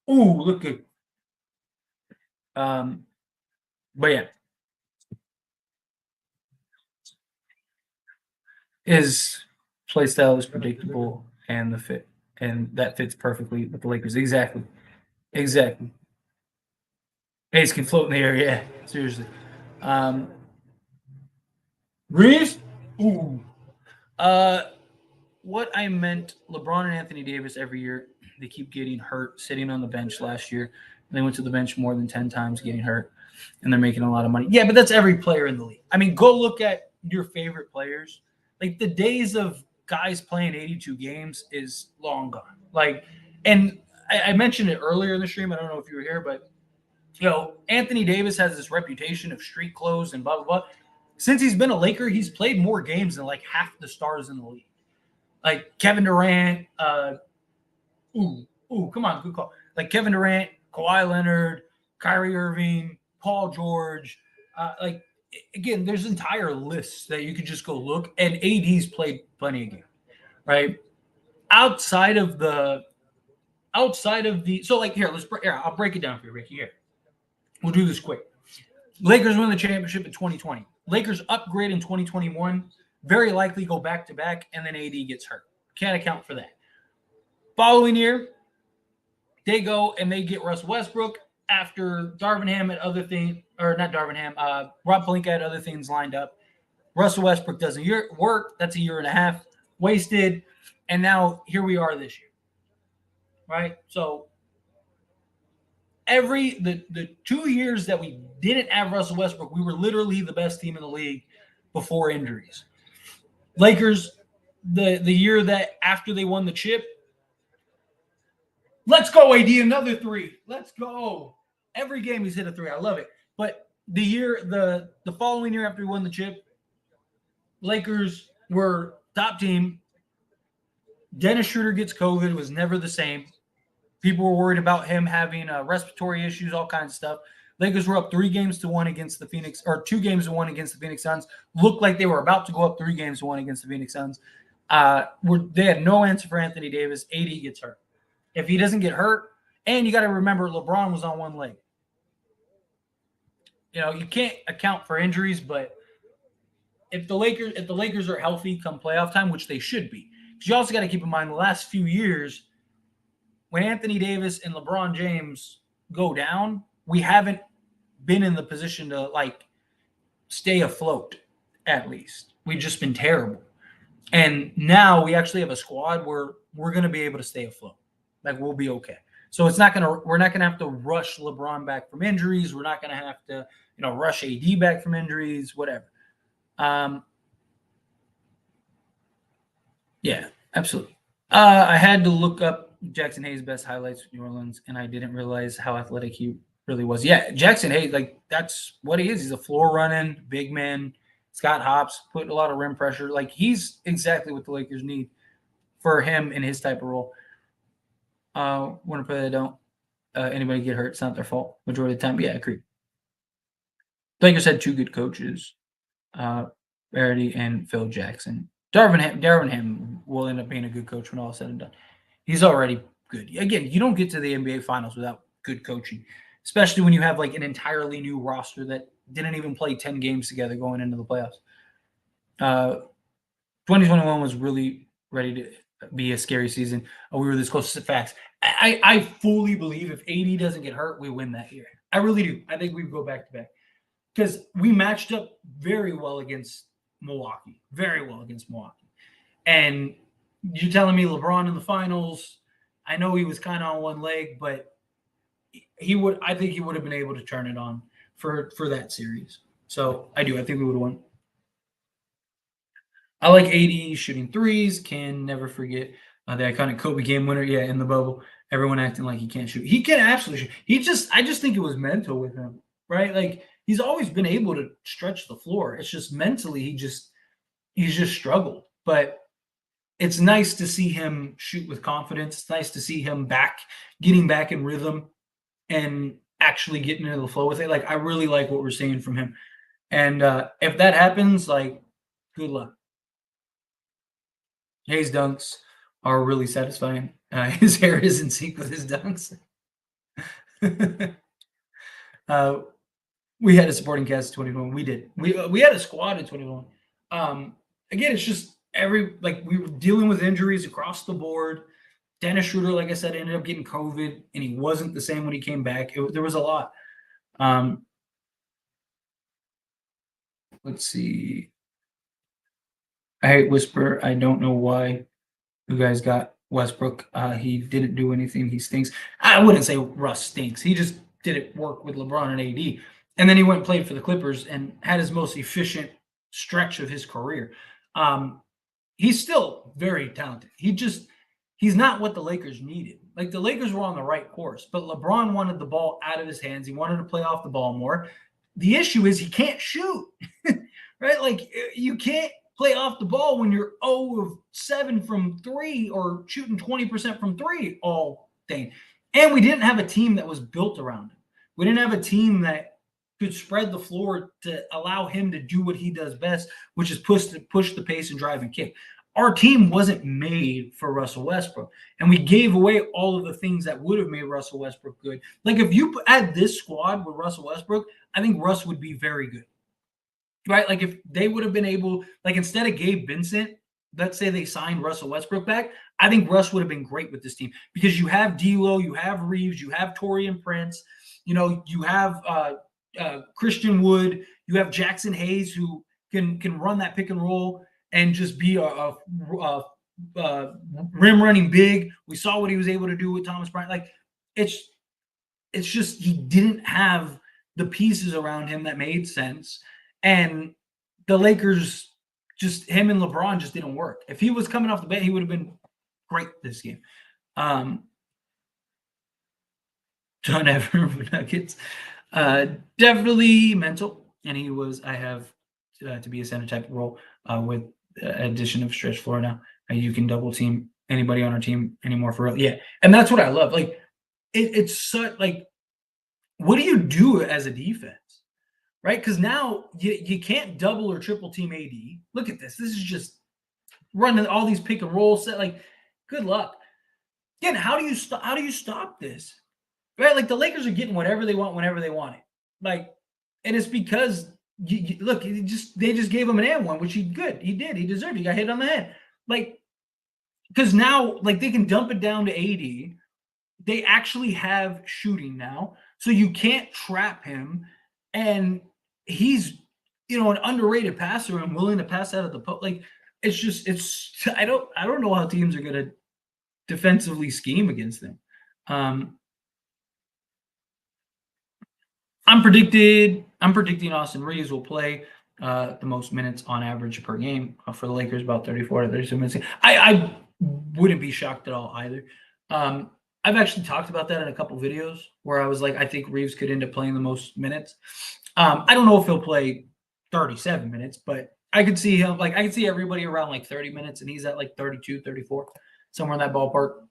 Ooh, look good. Um, but yeah, his play style is predictable and the fit, and that fits perfectly with the Lakers. Exactly. Exactly. Ace can float in the air. Yeah, seriously. Um, Reeves. Ooh. Uh, what I meant, LeBron and Anthony Davis every year, they keep getting hurt, sitting on the bench last year. They went to the bench more than 10 times getting hurt, and they're making a lot of money. Yeah, but that's every player in the league. I mean, go look at your favorite players. Like the days of guys playing 82 games is long gone. Like, and I mentioned it earlier in the stream. I don't know if you were here, but Anthony Davis has this reputation of street clothes and blah blah blah. Since he's been a Laker, he's played more games than like half the stars in the league. Like Kevin Durant, come on, good call. Like Kevin Durant, Kawhi Leonard, Kyrie Irving, Paul George. Like again, there's entire lists that you could just go look. And AD's played plenty of games, right? Outside of the, so like here, I'll break it down for you, Ricky. Here, we'll do this quick. Lakers win the championship in 2020. Lakers upgrade in 2021. Very likely go back to back, and then AD gets hurt. Can't account for that. Following year, they go and they get Russ Westbrook after Darvinham and other things, or not Darvinham, Rob Pelinka had other things lined up. Russell Westbrook doesn't work. That's a year and a half wasted. And now here we are this year. Right? So the 2 years that we didn't have Russell Westbrook, we were literally the best team in the league before injuries. Lakers, the year that after they won the chip, let's go, AD, another three. Let's go. Every game he's hit a three. I love it. But the following year after he won the chip, Lakers were top team. Dennis Schroeder gets COVID, was never the same. People were worried about him having respiratory issues, all kinds of stuff. Lakers were up 3-1 against the Phoenix, or 2-1 against the Phoenix Suns. Looked like they were about to go up 3-1 against the Phoenix Suns. They had no answer for Anthony Davis. AD gets hurt. If he doesn't get hurt, and you got to remember LeBron was on one leg. You can't account for injuries, but if the Lakers are healthy come playoff time, which they should be, because you also got to keep in mind the last few years, when Anthony Davis and LeBron James go down, we haven't been in the position to stay afloat. At least we've just been terrible, and now we actually have a squad where we're going to be able to stay afloat. Like we'll be okay. So we're not gonna have to rush LeBron back from injuries. We're not gonna have to rush AD back from injuries. Whatever. Yeah, absolutely. I had to look up Jackson Hayes' best highlights with New Orleans, and I didn't realize how athletic he really was. Yeah, Jackson Hayes, that's what he is. He's a floor running big man. He's got hops, put a lot of rim pressure. Like he's exactly what the Lakers need for him in his type of role. Want to play they don't. Anybody get hurt, it's not their fault. Majority of the time, yeah, I agree. Lakers had two good coaches, Verity and Phil Jackson. Darvinham will end up being a good coach when all is said and done. He's already good. Again, you don't get to the NBA Finals without good coaching, especially when you have an entirely new roster that didn't even play 10 games together going into the playoffs. 2021 was really ready to be a scary season. We were this close to facts. I fully believe if AD doesn't get hurt, we win that year. I really do. I think we go back to back because we matched up very well against Milwaukee. Very well against Milwaukee. And you're telling me LeBron in the finals, I know he was kind of on one leg, but I think he would have been able to turn it on for that series. So I do. I think we would have won. I like AD shooting threes. Can never forget the iconic Kobe game winner. Yeah, in the bubble, everyone acting like he can't shoot. He can absolutely shoot. I just think it was mental with him, right? Like he's always been able to stretch the floor. It's just mentally he's just struggled. But it's nice to see him shoot with confidence. It's nice to see him getting back in rhythm, and actually getting into the flow with it. Like I really like what we're seeing from him. And if that happens, good luck. Hayes dunks are really satisfying. His hair is in sync with his dunks. We had a supporting cast in 2021. We did. We had a squad in 2021. Again, it's just we were dealing with injuries across the board. Dennis Schroeder, like I said, ended up getting COVID, and he wasn't the same when he came back. There was a lot. Um, let's see. I hate Whisper. I don't know why you guys got Westbrook. He didn't do anything. He stinks. I wouldn't say Russ stinks. He just didn't work with LeBron and AD. And then he went and played for the Clippers and had his most efficient stretch of his career. Um, he's still very talented. He's not what the Lakers needed. Like the Lakers were on the right course, but LeBron wanted the ball out of his hands. He wanted to play off the ball more. The issue is he can't shoot, right? Like you can't play off the ball when you're 0 of 7 from 3 or shooting 20% from 3 all day. And we didn't have a team that was built around him. We didn't have a team that could spread the floor to allow him to do what he does best, which is push the pace and drive and kick. Our team wasn't made for Russell Westbrook, and we gave away all of the things that would have made Russell Westbrook good. Like if you add this squad with Russell Westbrook, I think Russ would be very good, right? Like if they would have been able, like instead of Gabe Vincent, let's say they signed Russell Westbrook back, I think Russ would have been great with this team because you have D'Lo, you have Reeves, you have Torian Prince, you have Christian Wood, you have Jackson Hayes who can run that pick and roll and just be a rim running big. We saw what he was able to do with Thomas Bryant. Like it's just he didn't have the pieces around him that made sense, and the Lakers just him and LeBron just didn't work. If he was coming off the bench, he would have been great this game. John Ever Nuggets. Definitely mental, and he was. I have to be a center type role with addition of stretch floor now. You can double team anybody on our team anymore for real. Yeah, and that's what I love. Like it's such like, what do you do as a defense, right? Because now you can't double or triple team AD. Look at this. This is just running all these pick and roll set. Like, good luck. Again, how do you stop? How do you stop this? Right? Like the Lakers are getting whatever they want whenever they want it. Like, and it's because look, they just gave him an and one, which he good. He did. He deserved it. He got hit on the head. Like, because now, like they can dump it down to AD. They actually have shooting now, so you can't trap him, and he's an underrated passer and willing to pass out of the post. Like, it's I don't know how teams are gonna defensively scheme against them. I'm predicting Austin Reeves will play the most minutes on average per game for the Lakers, about 34 to 32 minutes. I wouldn't be shocked at all either. I've actually talked about that in a couple videos where I was like, I think Reeves could end up playing the most minutes. I don't know if he'll play 37 minutes, but I could see him, like I could see everybody around like 30 minutes, and he's at like 32, 34, somewhere in that ballpark.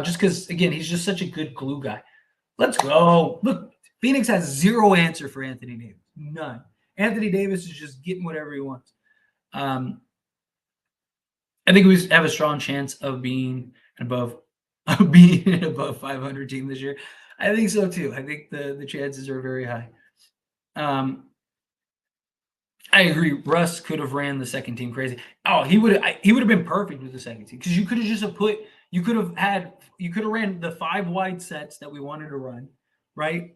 Just because, again, he's just such a good glue guy. Let's go. Look, Phoenix has zero answer for Anthony Davis. None. Anthony Davis is just getting whatever he wants. I think we have a strong chance of being above 500 team this year. I think so too. I think the chances are very high. I agree. Russ could have ran the second team crazy. Oh, he would have been perfect with the second team because you could have just you could have ran the 5 wide sets that we wanted to run, right?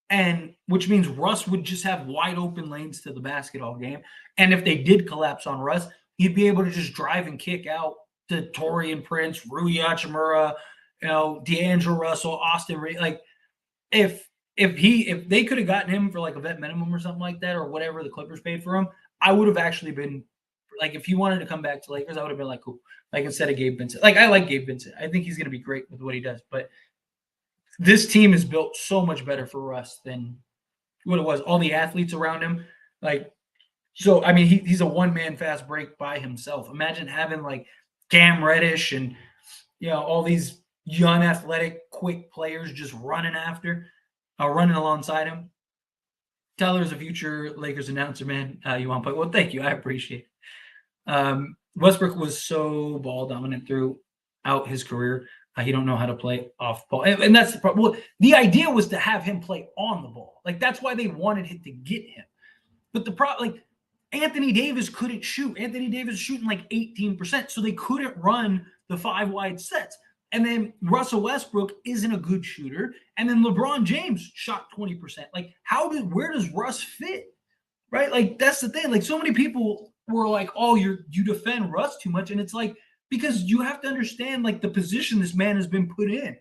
And which means Russ would just have wide open lanes to the basket all game. And if they did collapse on Russ, he'd be able to just drive and kick out to Torian Prince, Rui Hachimura, D'Angelo Russell, Austin Reed. Like if they could have gotten him for like a vet minimum or something like that, or whatever the Clippers paid for him, I would have actually been like, if he wanted to come back to Lakers, I would have been like, cool. Like instead of Gabe Vincent. Like I like Gabe Vincent. I think he's going to be great with what he does. But this team is built so much better for Russ than what it was. All the athletes around him, like, so I mean, he's a one-man fast break by himself. Imagine having like Cam Reddish and all these young, athletic, quick players just running alongside him. Tyler's a future Lakers announcer, man. You want to play? Well, thank you. I appreciate it. Westbrook was so ball dominant throughout his career. He don't know how to play off ball. And that's the problem. Well, the idea was to have him play on the ball. Like, that's why they wanted him to get him. But the problem, like, Anthony Davis couldn't shoot. Anthony Davis is shooting like 18%, so they couldn't run the 5 wide sets. And then Russell Westbrook isn't a good shooter. And then LeBron James shot 20%. Like, where does Russ fit? Right? Like, that's the thing. Like, so many people were like, oh, you defend Russ too much. And it's like, because you have to understand like the position this man has been put in.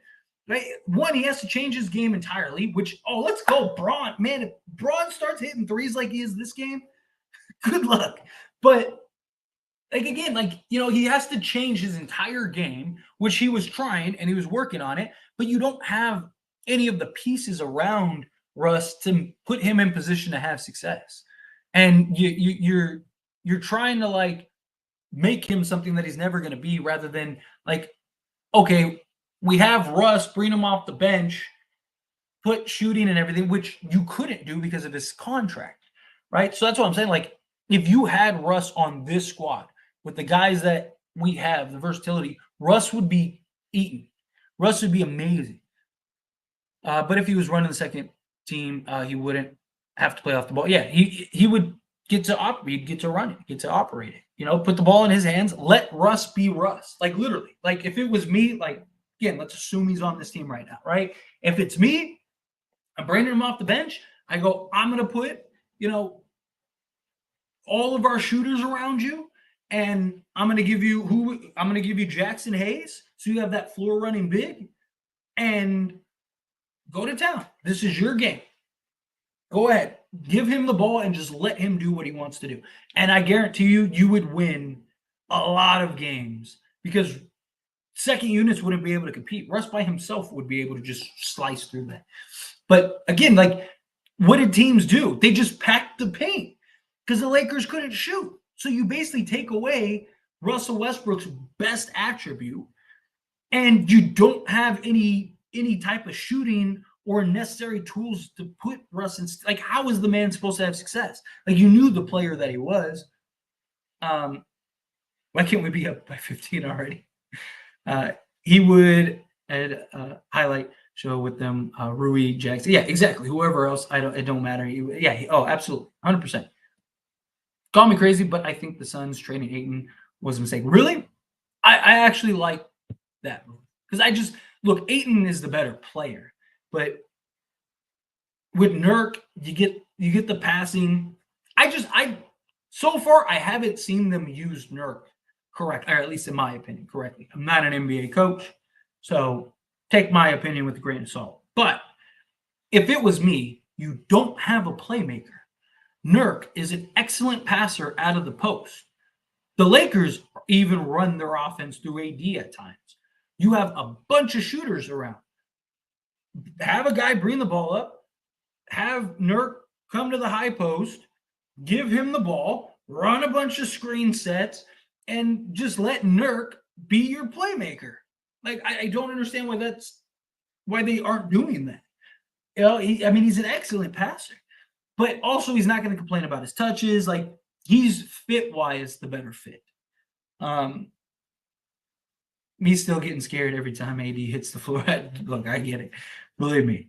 Right? One, he has to change his game entirely, which, oh, let's go, Braun. Man, if Braun starts hitting threes like he is this game, good luck. But like again, like he has to change his entire game, which he was trying and he was working on it, but you don't have any of the pieces around Russ to put him in position to have success. And you're trying to like make him something that he's never going to be, rather than like, okay, we have Russ, bring him off the bench, put shooting and everything, which you couldn't do because of his contract, right? So that's what I'm saying. Like, if you had Russ on this squad with the guys that we have, the versatility, Russ would be eaten. Russ would be amazing. But if he was running the second team, he wouldn't have to play off the ball. Yeah, he would get to operate, get to run it, get to operate it. Put the ball in his hands. Let Russ be Russ. Like, literally. Like, if it was me, like, again, let's assume he's on this team right now, right? If it's me, I'm bringing him off the bench. I go, I'm going to put, all of our shooters around you, and I'm going to give you Jackson Hayes, so you have that floor running big, and go to town. This is your game. Go ahead. Give him the ball and just let him do what he wants to do. And I guarantee you would win a lot of games because second units wouldn't be able to compete. Russ by himself would be able to just slice through that. But again, like, what did teams do? They just packed the paint because the Lakers couldn't shoot. So you basically take away Russell Westbrook's best attribute, and you don't have any type of shooting or necessary tools to put Russ in. Like, how is the man supposed to have success? Like, you knew the player that he was. Why can't we be up by 15 already? He would highlight show with them, Rui, Jackson. Yeah, exactly. Whoever else, it don't matter. Absolutely, 100%. Call me crazy, but I think the Suns trading Ayton was a mistake. Really? I actually like that move because I just look. Ayton is the better player, but with Nurk, you get the passing. So far I haven't seen them use Nurk correct, or at least in my opinion, correctly. I'm not an NBA coach, so take my opinion with a grain of salt. But if it was me, you don't have a playmaker. Nurk is an excellent passer out of the post. The Lakers even run their offense through AD at times. You have a bunch of shooters around. Have a guy bring the ball up, have Nurk come to the high post, give him the ball, run a bunch of screen sets, and just let Nurk be your playmaker. Like, I don't understand why they aren't doing that. He's an excellent passer, but also he's not going to complain about his touches. Like, he's fit-wise the better fit. He's still getting scared every time AD hits the floor. Look, I get it. Believe me.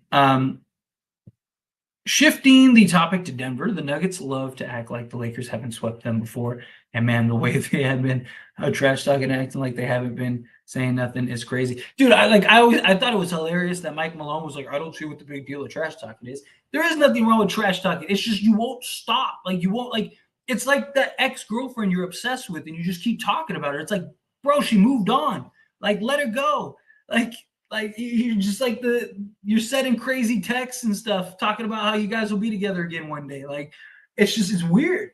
Shifting the topic to Denver, the Nuggets love to act like the Lakers haven't swept them before. And man, the way they have been trash talking, acting like they haven't been saying nothing is crazy. Dude, I thought it was hilarious that Mike Malone was like, I don't see what the big deal of trash talking is. There is nothing wrong with trash talking. It's just you won't stop. Like, you won't, like, it's like that ex-girlfriend you're obsessed with and you just keep talking about her. It's like, bro, she moved on. Like, let her go. Like you're just like you're sending crazy texts and stuff talking about how you guys will be together again one day. Like, it's weird.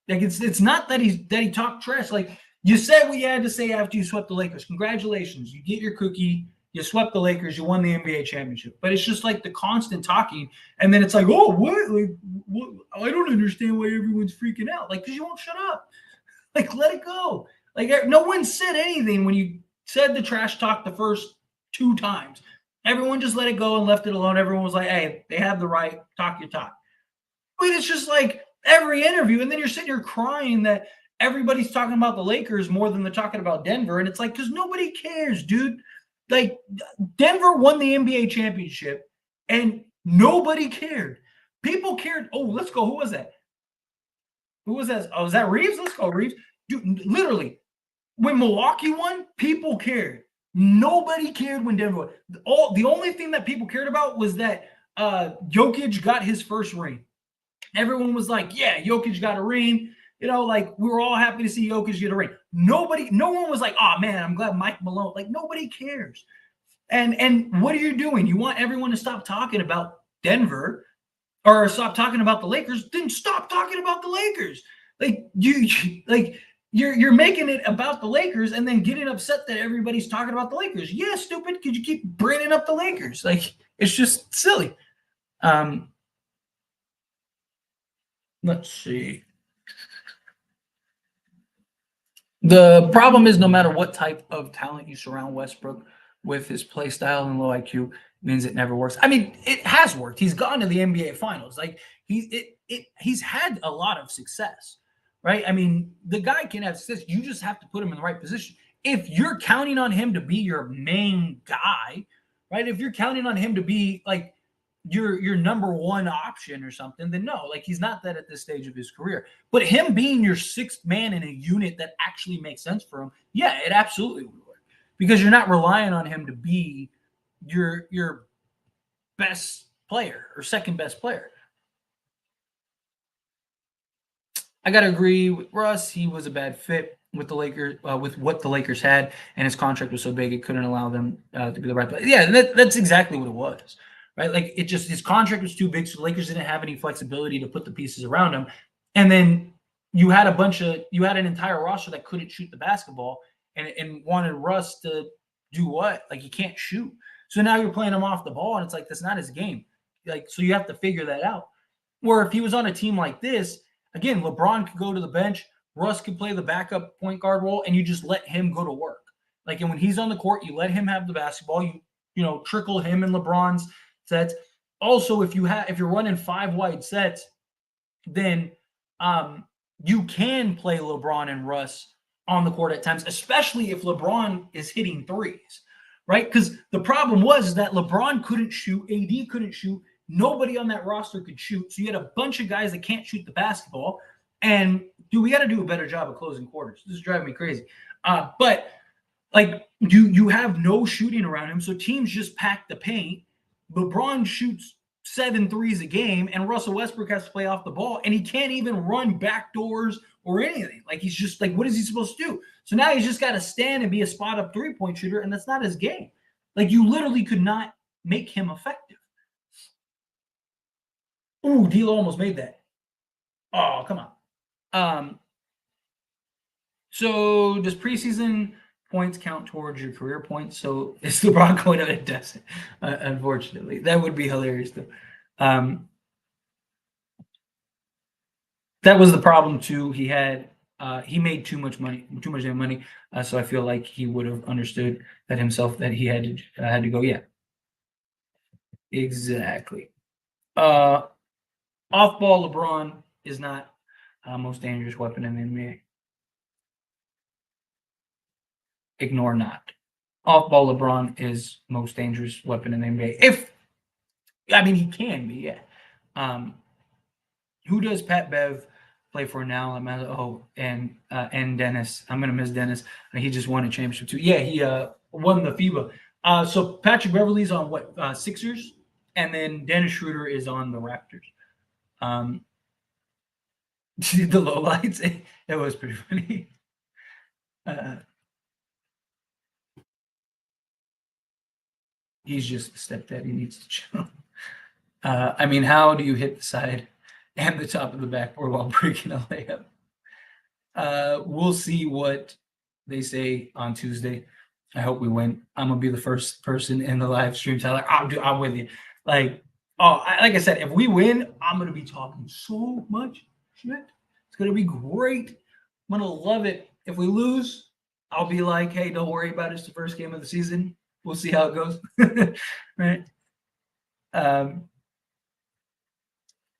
Like, it's not that he talked trash. Like, you said what you had to say after you swept the Lakers. Congratulations. You get your cookie. You swept the Lakers. You won the NBA championship. But it's just like the constant talking. And then it's like, oh, what? Like, what? I don't understand why everyone's freaking out. Like, because you won't shut up. Like, let it go. Like, no one said anything when you said the trash talk the first 2 times. Everyone just let it go and left it alone. Everyone was like, hey, they have the right, talk your talk. But it's just like every interview, and then you're sitting here crying that everybody's talking about the Lakers more than they're talking about Denver. And it's like, because nobody cares, dude. Like, Denver won the NBA championship and nobody cared. People cared. Oh, let's go. Who was that? Oh, was that Reeves? Let's go, Reeves. Dude, literally, when Milwaukee won, people cared. Nobody cared when Denver. The only thing that people cared about was that Jokic got his first ring. Everyone was like, "Yeah, Jokic got a ring." You know, like we were all happy to see Jokic get a ring. No one was like, "Oh man, I'm glad Mike Malone." Like nobody cares. And what are you doing? You want everyone to stop talking about Denver or stop talking about the Lakers? Then stop talking about the Lakers. Like you're making it about the Lakers and then getting upset that everybody's talking about the Lakers. Yeah, stupid. Could you keep bringing up the Lakers? Like it's just silly. Um, let's see. The problem is no matter what type of talent you surround Westbrook with, his play style and low IQ means it never works. I mean, it has worked. He's gone to the NBA Finals. Like he's had a lot of success, right? I mean, the guy can have success. You just have to put him in the right position. If you're counting on him to be your main guy, right? If you're counting on him to be like your number one option or something, then no, like he's not that at this stage of his career. But him being your sixth man in a unit that actually makes sense for him, yeah, it absolutely would work because you're not relying on him to be your best player or second best player. I gotta agree with Russ. He was a bad fit with the Lakers, with what the Lakers had, and his contract was so big it couldn't allow them to be the right player. Yeah, that's exactly what it was, right? Like it just his contract was too big, so the Lakers didn't have any flexibility to put the pieces around him. And then you had an entire roster that couldn't shoot the basketball, and wanted Russ to do what? Like he can't shoot. So now you're playing him off the ball, and it's like that's not his game. Like so you have to figure that out. Where if he was on a team like this, again, LeBron could go to the bench, Russ could play the backup point guard role, and you just let him go to work. Like, and when he's on the court, you let him have the basketball. You trickle him and LeBron's sets. Also, if you're running 5 wide sets, then you can play LeBron and Russ on the court at times, especially if LeBron is hitting threes, right? Because the problem was that LeBron couldn't shoot, AD couldn't shoot, nobody on that roster could shoot. So you had a bunch of guys that can't shoot the basketball. And dude, we got to do a better job of closing quarters. This is driving me crazy. But like you have no shooting around him, so teams just pack the paint. LeBron shoots 7 threes a game, and Russell Westbrook has to play off the ball, and he can't even run back doors or anything. Like he's just like, what is he supposed to do? So now he's just got to stand and be a spot up 3-point shooter, and that's not his game. Like you literally could not make him effective. Ooh, D'Lo almost made that. Oh, come on. Um, so does preseason points count towards your career points? So is LeBron going out? It doesn't, unfortunately. That would be hilarious though. That was the problem too. He made too much money, so I feel like he would have understood that himself that he had to go. Yeah, exactly. Off ball LeBron is not most dangerous weapon in the NBA. Ignore not. Off ball LeBron is most dangerous weapon in the NBA. He can be, yeah. Who does Pat Bev play for now? And Dennis. I'm gonna miss Dennis. He just won a championship too. Yeah, he won the FIBA. So Patrick Beverley's on what Sixers, and then Dennis Schroeder is on the Raptors. The low lights. It was pretty funny. He's just a stepdad. He needs to chill. How do you hit the side and the top of the backboard while breaking a layup? We'll see what they say on Tuesday. I hope we win. I'm gonna be the first person in the live stream telling, I'm with you. Like I said, if we win, I'm gonna be talking so much shit. It's gonna be great. I'm gonna love it. If we lose, I'll be like, hey, don't worry about it. It's the first game of the season. We'll see how it goes. Right.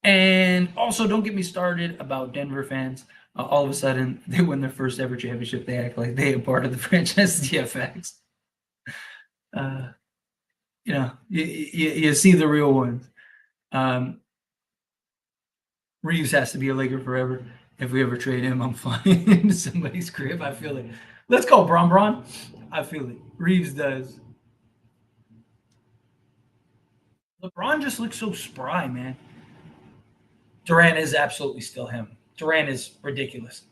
And also, don't get me started about Denver fans. All of a sudden, they win their first ever championship. They act like they are part of the franchise DFX. You see the real ones. Reeves has to be a Laker forever. If we ever trade him, I'm flying into somebody's crib. I feel it. Let's go, Bron Bron. I feel it. Reeves does. LeBron just looks so spry, man. Durant is absolutely still him. Durant is ridiculous.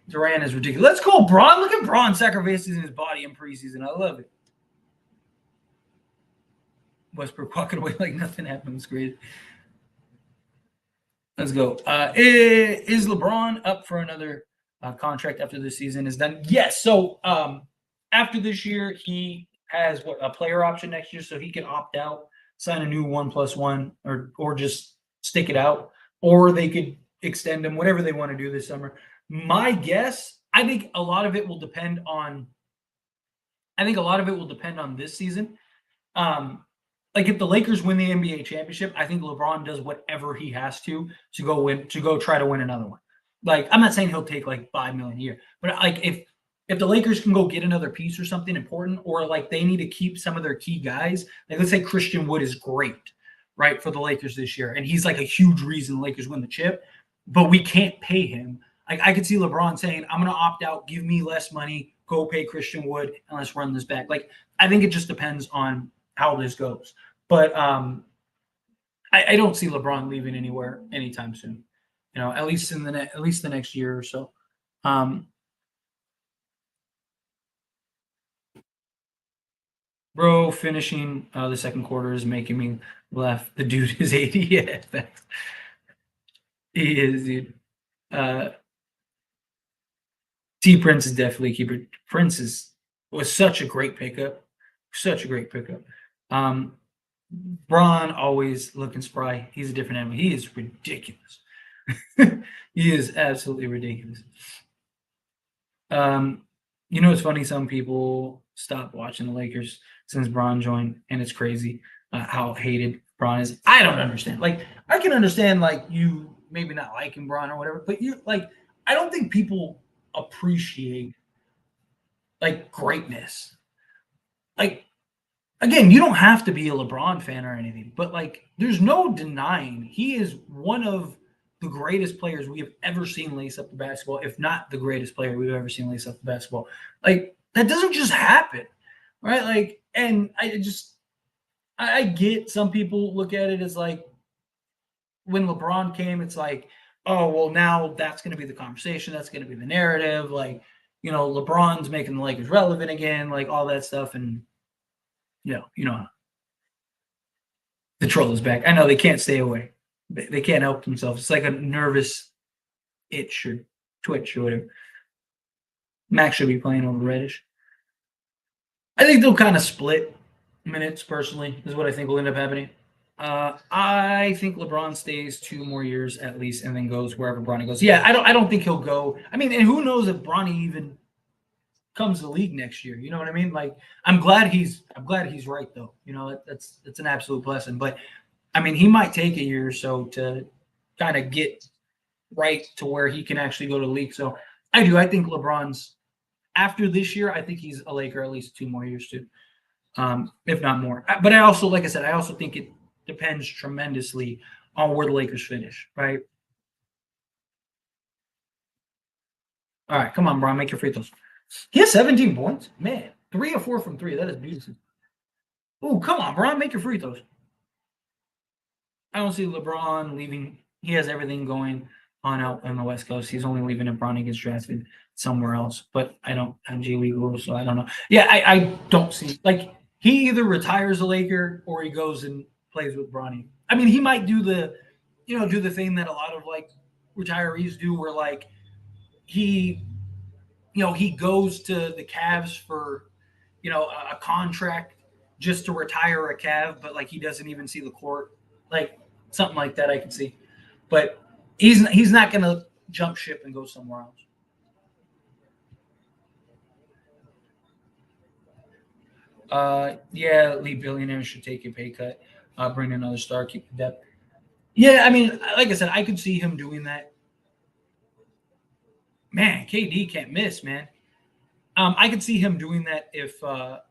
Durant is ridiculous. Let's go, Braun. Look at Braun sacrificing his body in preseason. I love it. Westbrook walking away like nothing happened was great. Let's go. Is LeBron up for another contract after this season is done? Yes. So after this year, he has a player option next year, so he can opt out, sign a new 1+1, or just stick it out, or they could extend him, whatever they want to do this summer. My guess, I think a lot of it will depend on. I think a lot of it will depend on this season. Um, like if the Lakers win the NBA championship, I think LeBron does whatever he has to go win, to go try to win another one. Like I'm not saying he'll take like 5 million a year, but like if the Lakers can go get another piece or something important, or like they need to keep some of their key guys, like let's say Christian Wood is great, right, for the Lakers this year, and he's like a huge reason the Lakers win the chip, but we can't pay him. Like I could see LeBron saying, "I'm going to opt out, give me less money, go pay Christian Wood, and let's run this back." Like I think it just depends on how this goes. But I don't see LeBron leaving anywhere anytime soon. You know, at least at least the next year or so. Um, bro, finishing the second quarter is making me laugh. The dude is 80. Yeah, he is, dude. Uh, T Prince is definitely a keeper. Prince was such a great pickup, such a great pickup. Um, Braun always looking spry. He's a different animal. He is ridiculous. He is absolutely ridiculous. Um, you know, it's funny. Some people stopped watching the Lakers since Braun joined, and it's crazy how hated Braun is. I don't understand. Like, I can understand like you maybe not liking Braun or whatever, but you like. I don't think people appreciate like greatness. Like again, you don't have to be a LeBron fan or anything, but like there's no denying he is one of the greatest players we have ever seen lace up the basketball, if not the greatest player we've ever seen lace up the basketball. Like that doesn't just happen, right? Like, and I get some people look at it as like when LeBron came, it's like, oh well, now that's going to be the conversation, that's going to be the narrative, like you know, LeBron's making the Lakers relevant again, like all that stuff, and you know, the troll is back. I know they can't stay away. They can't help themselves. It's like a nervous itch or twitch or whatever. Max should be playing over Reddish. I think they'll kind of split minutes. Personally, is what I think will end up happening. I think LeBron stays 2 more years at least, and then goes wherever Bronny goes. Yeah, I don't. I don't think he'll go. I mean, and who knows if Bronny even comes to the league next year? You know what I mean? Like, I'm glad he's right though. You know, that's an absolute blessing. But I mean, he might take a year or so to kind of get right to where he can actually go to the league. So I do. I think LeBron's after this year. I think he's a Laker at least 2 more years too, if not more. But I also, like I said, I also think it depends tremendously on where the Lakers finish. Right. All right. Come on, Bron. Make your free throws. He has 17 points. Man, 3 or 4 from three. That is beautiful. Oh, come on, Bron. Make your free throws. I don't see LeBron leaving. He has everything going on out on the West Coast. He's only leaving if Bronny gets drafted somewhere else. But I don't have G League rules, so I don't know. Yeah, I don't see like he either retires a Laker or he goes and plays with Bronny. I mean, he might do do the thing that a lot of like retirees do, where like he, he goes to the Cavs for a contract just to retire a Cav, but like he doesn't even see the court, like something like that. I can see, but he's not going to jump ship and go somewhere else. Yeah, lead billionaires should take a pay cut, bring another star, keep the depth. Yeah, I mean, like I said, I could see him doing that. Man, KD can't miss, man. I could see him doing that if the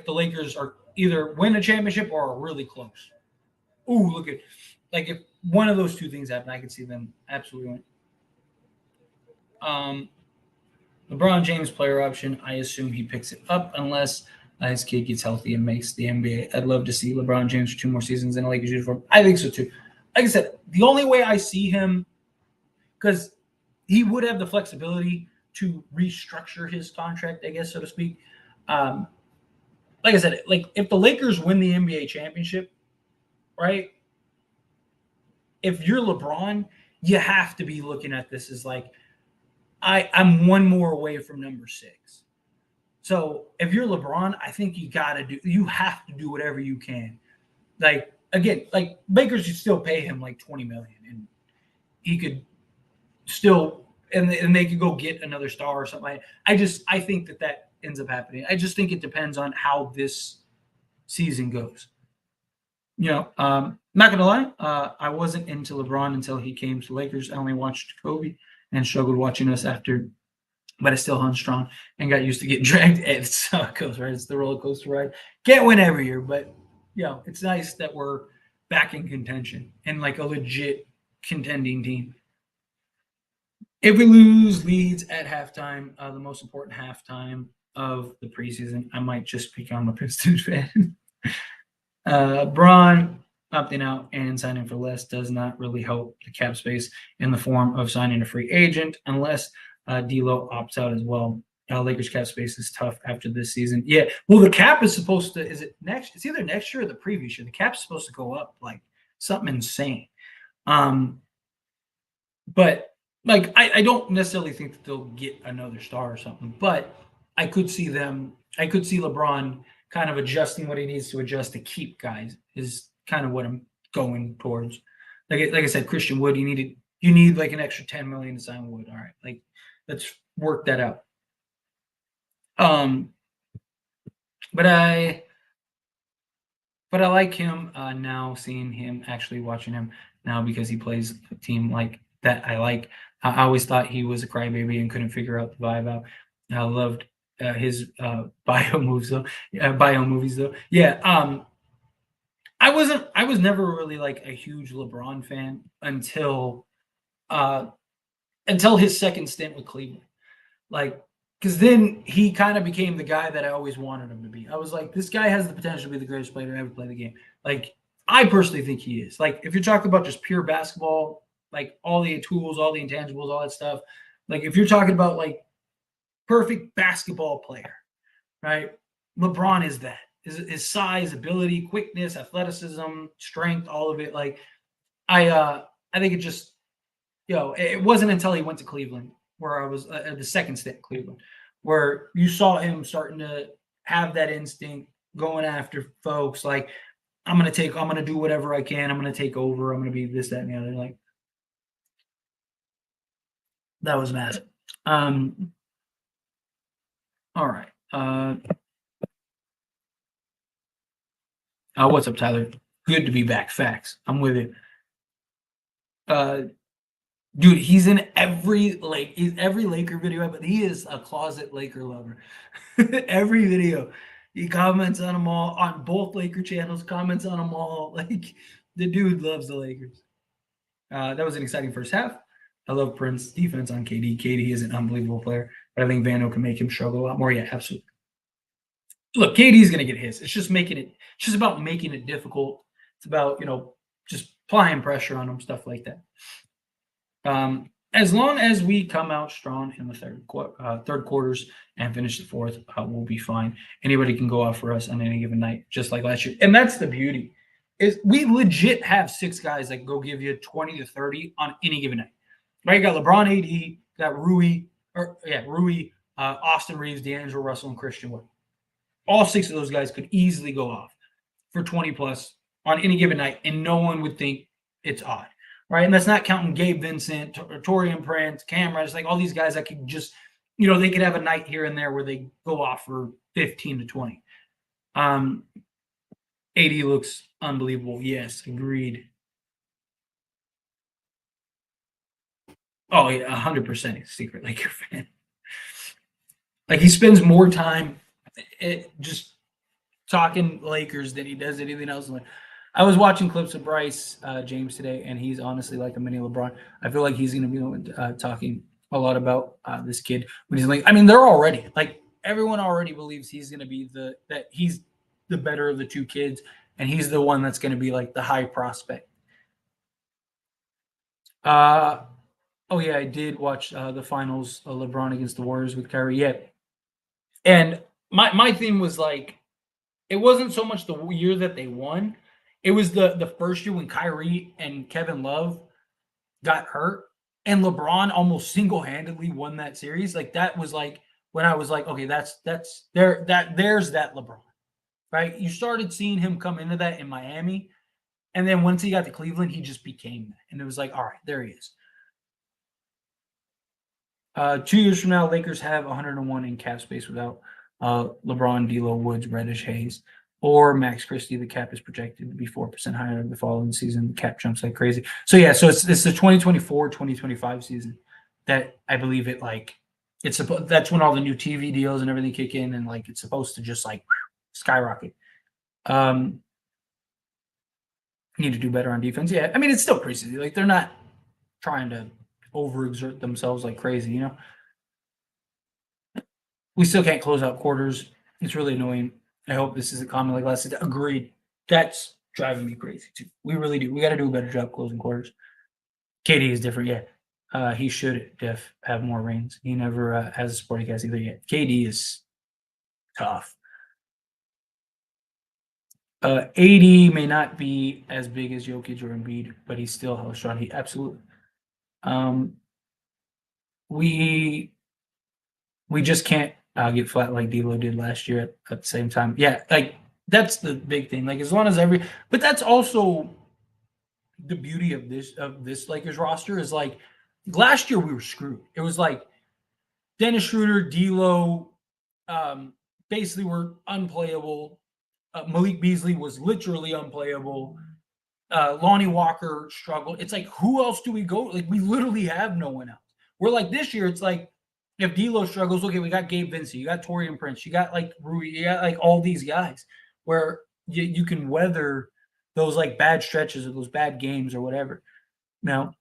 Lakers are either win a championship or are really close. Ooh, look at like if one of those two things happen, I could see them absolutely win. Um, LeBron James player option. I assume he picks it up unless his kid gets healthy and makes the NBA. I'd love to see LeBron James for 2 more seasons in a Lakers uniform. I think so too. Like I said, the only way I see him, because he would have the flexibility to restructure his contract, I guess, so to speak. Um, like I said, like if the Lakers win the NBA championship, right? If you're LeBron, you have to be looking at this as like, I'm one more away from number 6. So if you're LeBron, I think you have to do whatever you can. Like again, like Lakers should still pay him like 20 million, and he could still, and they could go get another star or something. I think that ends up happening. I just think it depends on how this season goes. Not gonna lie, I wasn't into LeBron until he came to Lakers. I only watched Kobe and struggled watching us after, but I still hung strong and got used to getting dragged. It's how it goes, right? It's the roller coaster ride. Can't win every year, but it's nice that we're back in contention and like a legit contending team. If we lose leads at halftime, the most important halftime of the preseason, I might just become a Pistons fan. Braun opting out and signing for less does not really help the cap space in the form of signing a free agent unless D'Lo opts out as well. Lakers cap space is tough after this season. Yeah, well, the cap is supposed to. Is it next? It's either next year or the previous year. The cap's supposed to go up like something insane. But like I don't necessarily think that they'll get another star or something. But I could see them. I could see LeBron kind of adjusting what he needs to adjust to keep guys. Is kind of what I'm going towards. Like I said, Christian Wood. You need like an extra 10 million to sign Wood. All right, like let's work that out. But I like him now, seeing him, actually watching him now because he plays a team like that I like. I always thought he was a crybaby and couldn't figure out the vibe out. I loved his bio moves though, bio movies though. Yeah, I was never really like a huge LeBron fan uh, until his second stint with Cleveland. Like, because then he kind of became the guy that I always wanted him to be. I was like, this guy has the potential to be the greatest player to ever play the game. Like, I personally think he is. Like, if you're talking about just pure basketball, like all the tools, all the intangibles, all that stuff, like if you're talking about like perfect basketball player, right? LeBron is that. His size, ability, quickness, athleticism, strength, all of it. Like, I think it just, it wasn't until he went to Cleveland where I was the second stint in Cleveland, where you saw him starting to have that instinct, going after folks. Like, I'm gonna do whatever I can. I'm gonna take over. I'm gonna be this, that, and the other. Like, that was massive. All right. What's up, Tyler? Good to be back. Facts. I'm with it. Dude, he's in every Laker video, but he is a closet Laker lover. Every video, he comments on them all on both Laker channels. Comments on them all. Like, the dude loves the Lakers. That was an exciting first half. I love Prince's defense on KD. KD is an unbelievable player, but I think Vando can make him struggle a lot more. Yeah, absolutely. Look, KD's going to get his. It's just about making it difficult. It's about just applying pressure on him, stuff like that. As long as we come out strong in the third quarters and finish the fourth, we'll be fine. Anybody can go off for us on any given night, just like last year. And that's the beauty, is we legit have 6 guys that can go give you 20 to 30 on any given night. Right? You got LeBron, AD, got Rui, Austin Reeves, D'Angelo Russell, and Christian Wood. All 6 of those guys could easily go off for 20 plus on any given night, and no one would think it's odd. Right. And that's not counting Gabe Vincent, Torian Prince, Cam Reddish, like all these guys that could just, they could have a night here and there where they go off for 15 to 20. AD looks unbelievable. Yes, agreed. Oh, yeah, 100% he's a secret Laker fan. Like, he spends more time just talking Lakers than he does anything else. I was watching clips of Bryce James today, and he's honestly like a mini LeBron. I feel like he's going to be talking a lot about this kid when he's like. I mean, they're already like everyone already believes he's going to be that he's the better of the two kids, and he's the one that's going to be like the high prospect. Oh yeah, I did watch the finals, LeBron against the Warriors with Kyrie. Yeah, and my theme was like it wasn't so much the year that they won, it was the first year when Kyrie and Kevin Love got hurt, and LeBron almost single handedly won that series. Like that was like when I was like, okay, there's that LeBron, right? You started seeing him come into that in Miami, and then once he got to Cleveland, he just became that, and it was like, all right, there he is. 2 years from now, Lakers have 101 in cap space without LeBron, D'Lo, Woods, Reddish, Hayes, or Max Christie. The cap is projected to be 4% higher the following season. The cap jumps like crazy. So yeah, so it's the 2024-2025 season that I believe it like it's that's when all the new TV deals and everything kick in, and like it's supposed to just like skyrocket. Need to do better on defense. Yeah, I mean it's still crazy. Like they're not trying to overexert themselves like crazy, you know. We still can't close out quarters. It's really annoying. I hope this isn't common like last season. Agreed. That's driving me crazy too. We really do. We got to do a better job closing quarters. KD is different. Yeah, he should have more rings. He never has a sporting cast either yet. KD is tough. AD may not be as big as Jokic or Embiid, but he's still hella strong. He absolutely. We just can't get flat like D'Lo did last year at the same time. Yeah, like that's the big thing. Like as long as but that's also the beauty of this Lakers roster is like last year we were screwed. It was like Dennis Schroeder, D'Lo, basically were unplayable. Malik Beasley was literally unplayable. Lonnie Walker struggled. It's like who else do we go? Like we literally have no one else. We're like this year. It's like if D'Lo struggles, okay, we got Gabe Vincent, you got Torian Prince, you got like Rui, you got like all these guys where you can weather those like bad stretches or those bad games or whatever. Now,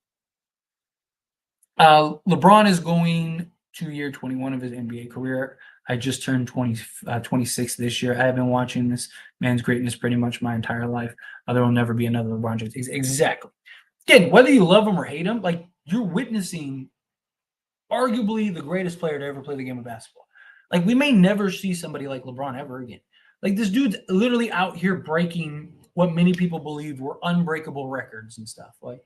LeBron is going to year 21 of his NBA career. I just turned 26 this year. I have been watching this man's greatness pretty much my entire life. There will never be another LeBron James. Exactly. Again, whether you love him or hate him, like you're witnessing arguably the greatest player to ever play the game of basketball. Like we may never see somebody like LeBron ever again. Like this dude's literally out here breaking what many people believe were unbreakable records and stuff. Like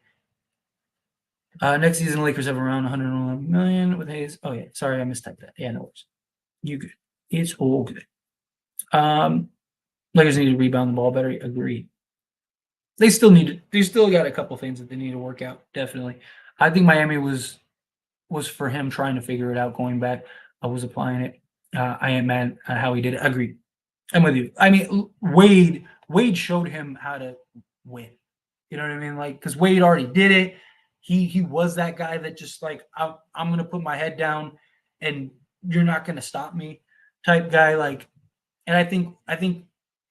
next season, Lakers have around 111 million with Hayes. Oh yeah, sorry, I mistyped that. Yeah, no worries. You good? It's all good. Lakers need to rebound the ball better. Agreed. They still got a couple things that they need to work out. Definitely. I think Miami was for him trying to figure it out going back. I was applying it. I am mad at how he did it. Agreed. I'm with you. I mean, Wade showed him how to win. You know what I mean? Like, because Wade already did it. He was that guy that just like I'm gonna put my head down and you're not gonna stop me type guy. Like, and I think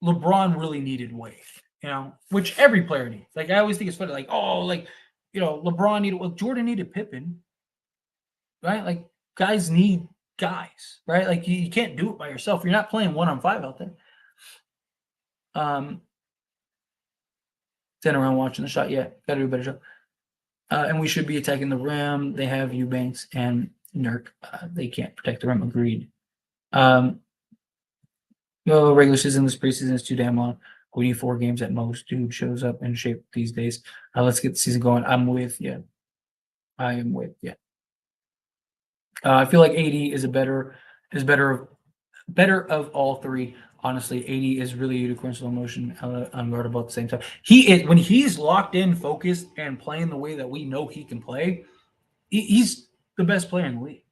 LeBron really needed Wade. You know, which every player needs. Like, I always think it's funny. Like, oh, like LeBron needed. Well, Jordan needed Pippen. Right? Like guys need guys, right? Like you can't do it by yourself. You're not playing 1-on-5 out there. 10 around watching the shot. Yeah, gotta do a better job. And we should be attacking the rim. They have Eubanks and Nurk. They can't protect the rim. Agreed. Regular season, this preseason is too damn long. We need 4 games at most. Dude shows up in shape these days. Let's get the season going. I'm with you. I am with you. I feel like AD is better of all three. Honestly, AD is really unicorn slow motion, unguardable at the same time. He is when he's locked in, focused, and playing the way that we know he can play. He's the best player in the league.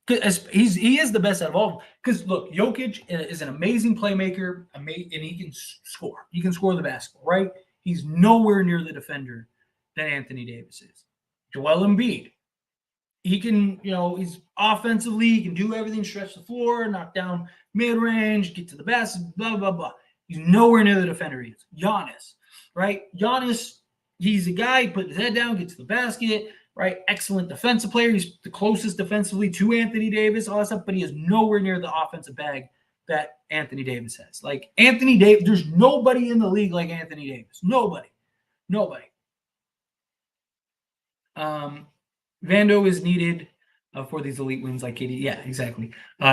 He is the best out of all. Because look, Jokic is an amazing playmaker, and he can score. He can score the basketball, right? He's nowhere near the defender that Anthony Davis is. Joel Embiid, he can, he's offensively, he can do everything, stretch the floor, knock down mid-range, get to the basket, blah, blah, blah. He's nowhere near the defender he is. Giannis, right? Giannis, he's a guy, put his head down, get to the basket, right? Excellent defensive player. He's the closest defensively to Anthony Davis, all that stuff, but he is nowhere near the offensive bag that Anthony Davis has. Like Anthony Davis, there's nobody in the league like Anthony Davis. Nobody. Vando is needed for these elite wins like KD. Yeah, exactly.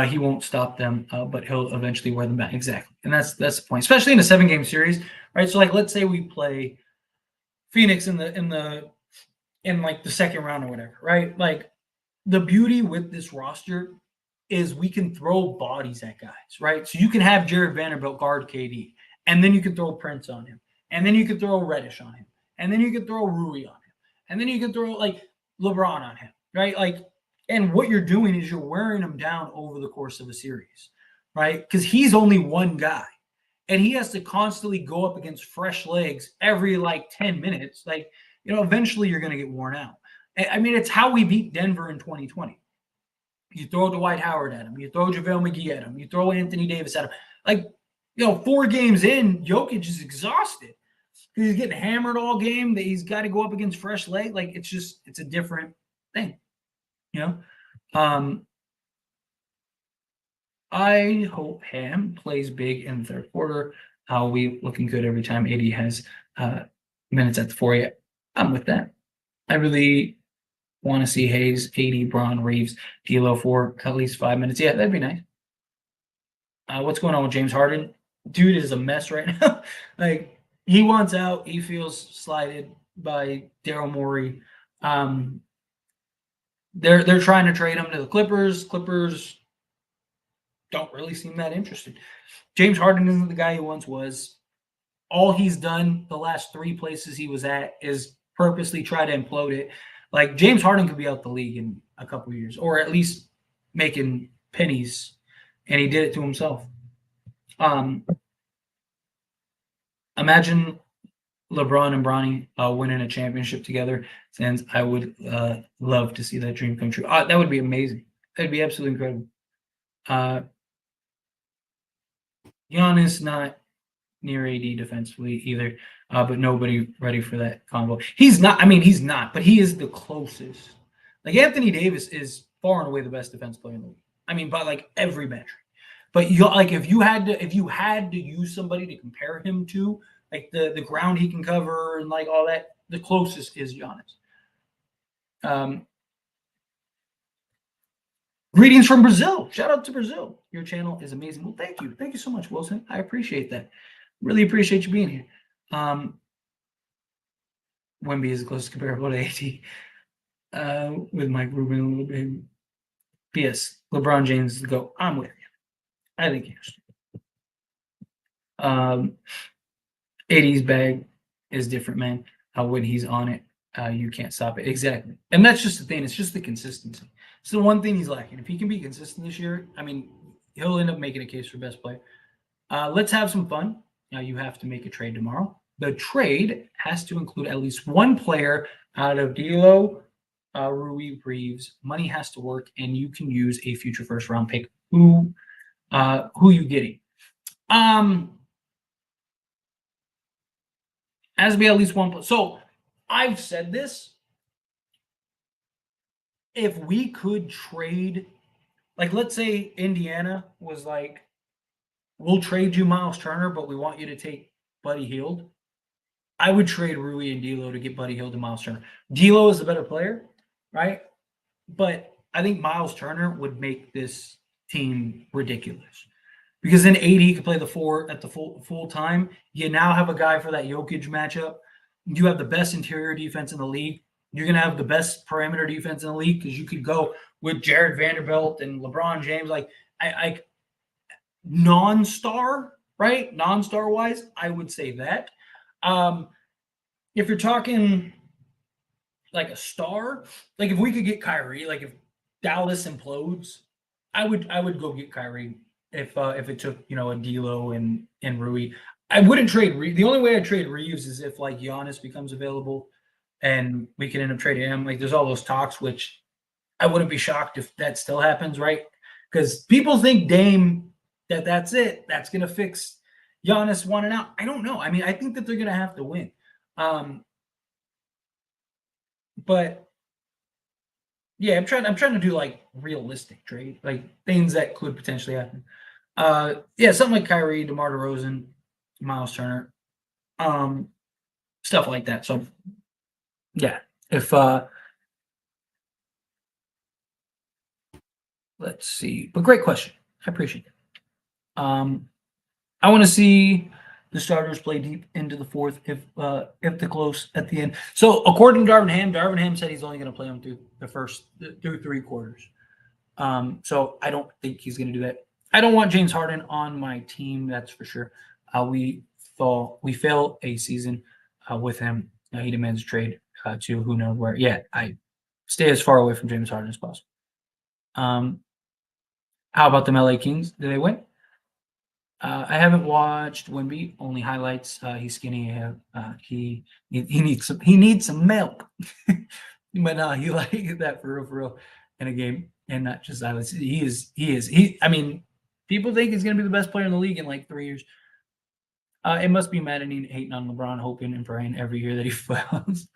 He won't stop them, but he'll eventually wear them back. Exactly, and that's the point, especially in a 7-game series, right? So like, let's say we play Phoenix in like the second round or whatever, right? Like the beauty with this roster is we can throw bodies at guys, right? So you can have Jared Vanderbilt guard KD, and then you can throw Prince on him, and then you can throw Reddish on him, and then you can throw Rui on him, and then you can throw like LeBron on him, right? Like, and what you're doing is you're wearing him down over the course of a series, right? Because he's only one guy, and he has to constantly go up against fresh legs every like 10 minutes. Like, eventually you're going to get worn out. I mean, it's how we beat Denver in 2020. You throw Dwight Howard at him. You throw JaVale McGee at him. You throw Anthony Davis at him. Like, 4 games in, Jokic is exhausted. He's getting hammered all game. That he's got to go up against fresh leg. Like, it's a different thing. I hope Ham plays big in the third quarter. We looking good every time AD has minutes at the 4. I'm with that. I really want to see Hayes, AD, Braun, Reeves, D'Lo for at least 5 minutes. Yeah, that'd be nice. What's going on with James Harden? Dude is a mess right now. Like, he wants out. He feels slighted by Daryl Morey. They're trying to trade him to the Clippers. Clippers don't really seem that interested. James Harden isn't the guy he once was. All he's done the last 3 places he was at is purposely try to implode it. Like, James Harden could be out the league in a couple of years, or at least making pennies, and he did it to himself. Imagine LeBron and Bronny winning a championship together, and I would love to see that dream come true. That would be amazing. That'd be absolutely incredible. Giannis not near AD defensively either, but nobody ready for that combo. He's not, but he is the closest. Like, Anthony Davis is far and away the best defense player in the league. By like every metric. But if you had to use somebody to compare him to, like the ground he can cover and like all that, the closest is Giannis. Greetings from Brazil. Shout out to Brazil. Your channel is amazing. Well, thank you. Thank you so much, Wilson. I appreciate that. Really appreciate you being here. Wemby is the closest comparable to AD with Mike Rubin a little bit. Yes, LeBron James is the GOAT. I'm with you. I think yes. AD's bag is different, man. When he's on it, you can't stop it. Exactly. And that's just the thing. It's just the consistency. It's the one thing he's lacking. If he can be consistent this year, he'll end up making a case for best player. Let's have some fun. Now, you have to make a trade tomorrow. The trade has to include at least one player out of D'Lo, Rui, Reeves. Money has to work, and you can use a future first-round pick. Who you getting? Has to be at least one. So I've said this. If we could trade, like, let's say Indiana was like, we'll trade you Miles Turner, but we want you to take Buddy Hield. I would trade Rui and D'Lo to get Buddy Hield and Miles Turner. D'Lo is the better player, right? But I think Miles Turner would make this team ridiculous. Because then AD could play the 4 at the full time. You now have a guy for that Jokic matchup. You have the best interior defense in the league. You're going to have the best perimeter defense in the league because you could go with Jared Vanderbilt and LeBron James. Like, I non-star, right? Non-star wise, I would say that. If you're talking like a star, like if we could get Kyrie, like if Dallas implodes, I would go get Kyrie if it took a D'Lo and Rui. I wouldn't trade Reeves. The only way I'd trade Reeves is if like Giannis becomes available and we can end up trading him. Like, there's all those talks, which I wouldn't be shocked if that still happens, right? Because people think Dame that's it. That's going to fix Giannis wanting out. I don't know. I think that they're going to have to win. But Yeah, I'm trying to do like realistic trade, like things that could potentially happen. Yeah, something like Kyrie, DeMar DeRozan, Miles Turner, um, stuff like that. So yeah, if let's see, but great question. I appreciate it. Um, I want to see the starters play deep into the fourth if the close at the end. So according to Darvin Ham said he's only going to play them through the first through three quarters. So I don't think he's going to do that. I don't want James Harden on my team. That's for sure. We fail a season with him. He demands a trade to who knows where. Yeah, I stay as far away from James Harden as possible. Um, how about the LA Kings? Did they win? I haven't watched Wimby, only highlights. He's skinny. He needs some milk, but he like that for real in a game, and not just highlights. He. I mean, people think he's going to be the best player in the league in like 3 years. It must be maddening hating on LeBron, hoping and praying every year that he fails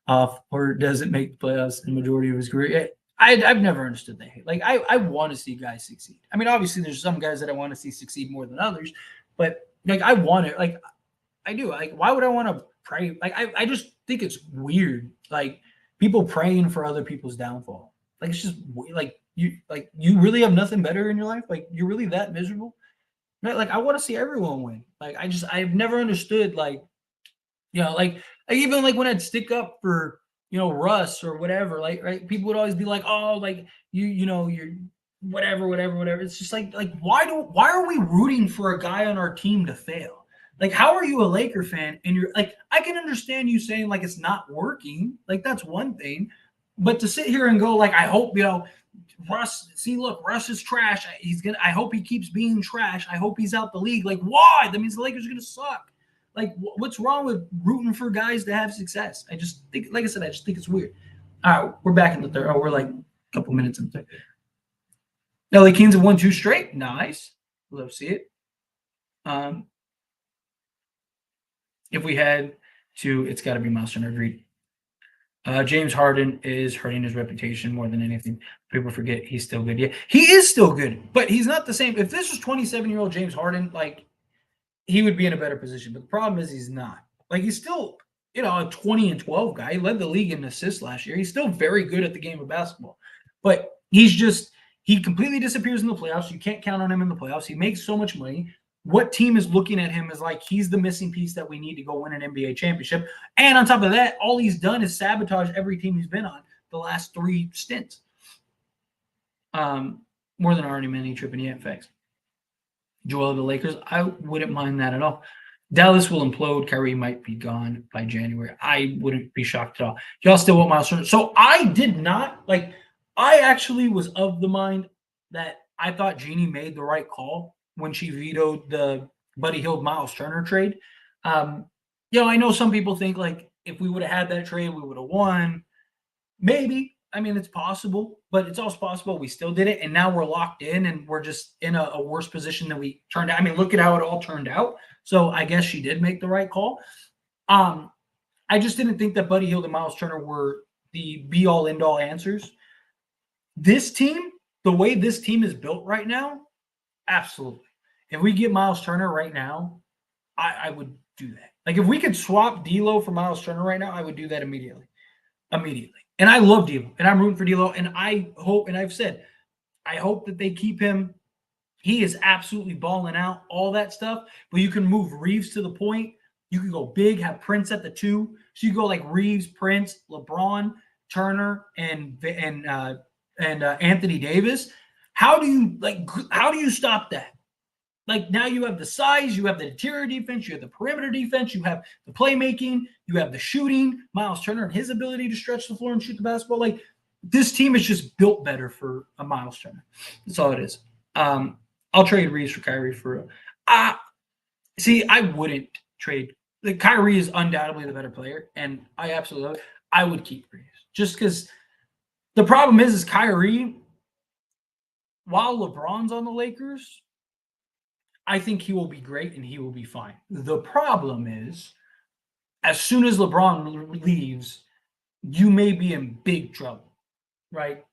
off or doesn't make the playoffs in the majority of his career. I've never understood that hate. Like I want to see guys succeed. I mean, obviously there's some guys that I want to see succeed more than others, but like I want it. Like I do. Like why would I want to pray? Like I just think it's weird. Like people praying for other people's downfall. Like it's just like you really have nothing better in your life. Like you're really that miserable. Right? Like I want to see everyone win. Like I've never understood like even like when I'd stick up for Russ or whatever, like right, people would always be like, oh, like you're whatever. It's just like why are we rooting for a guy on our team to fail? Like, how are you a Laker fan and you're like, I can understand you saying like it's not working, like that's one thing, but to sit here and go like, I hope Russ, see, look, Russ is trash. I hope he keeps being trash. I hope he's out the league. Like, why? That means the Lakers are gonna suck. Like, what's wrong with rooting for guys to have success? I just think, like I said, I just think it's weird. All right, we're back in the third. Oh, we're like a couple minutes in the third. LA Kings have won 2 straight. Nice. Love to see it. Um, if we had to, it's got to be Miles Turner. Agreed. James Harden is hurting his reputation more than anything. People forget he's still good. Yeah, he is still good, but he's not the same. If this was 27-year-old James Harden, like he would be in a better position. But the problem is he's not. Like he's still, a 20 and 12 guy. He led the league in assists last year. He's still very good at the game of basketball. But he completely disappears in the playoffs. You can't count on him in the playoffs. He makes so much money. What team is looking at him as like he's the missing piece that we need to go win an NBA championship? And on top of that, all he's done is sabotage every team he's been on the last 3 stints. More than already many tripping yet facts. Joel the Lakers, I wouldn't mind that at all. Dallas will implode. Kyrie might be gone by January. I wouldn't be shocked at all. Y'all still want Miles Turner. So I did not like. I actually was of the mind that I thought Jeannie made the right call when she vetoed the Buddy Hield Miles Turner trade. I know some people think like if we would have had that trade, we would have won. Maybe. I mean, it's possible, but it's also possible we still did it, and now we're locked in, and we're just in a worse position than we turned out. I mean, look at how it all turned out. So I guess she did make the right call. I just didn't think that Buddy Hield and Miles Turner were the be all end all answers. This team, the way this team is built right now, absolutely. If we get Miles Turner right now, I would do that. Like if we could swap D'Lo for Miles Turner right now, I would do that immediately. And I love D'Lo, and I'm rooting for D'Lo, and I hope, and I've said, I hope that they keep him. He is absolutely balling out, all that stuff. But you can move Reeves to the point. You can go big, have Prince at the 2. So you go like Reeves, Prince, LeBron, Turner, and Anthony Davis. How do you stop that? Like now you have the size, you have the interior defense, you have the perimeter defense, you have the playmaking, you have the shooting, Miles Turner and his ability to stretch the floor and shoot the basketball. Like this team is just built better for a Miles Turner. That's all it is. I'll trade Reeves for Kyrie for see, I wouldn't trade. Like Kyrie is undoubtedly the better player, and I absolutely love it. I would keep Reeves just because the problem is Kyrie, while LeBron's on the Lakers, I think he will be great and he will be fine. The problem is, as soon as LeBron leaves, you may be in big trouble, right?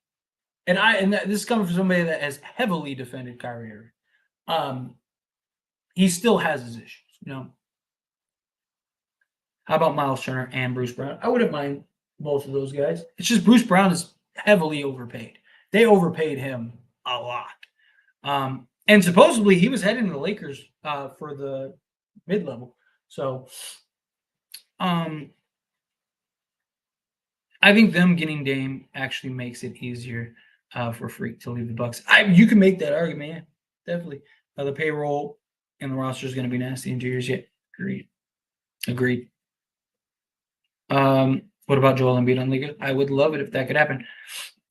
this is coming from somebody that has heavily defended Kyrie Irving. He still has his issues. How about Miles Turner and Bruce Brown? I wouldn't mind both of those guys. It's just Bruce Brown is heavily overpaid. They overpaid him a lot. And supposedly he was heading to the Lakers for the mid-level. So I think them getting Dame actually makes it easier for Freak to leave the Bucks. You can make that argument, yeah, definitely. The payroll and the roster is going to be nasty in 2 years. Yeah, agreed. What about Joel Embiid on Liga? I would love it if that could happen.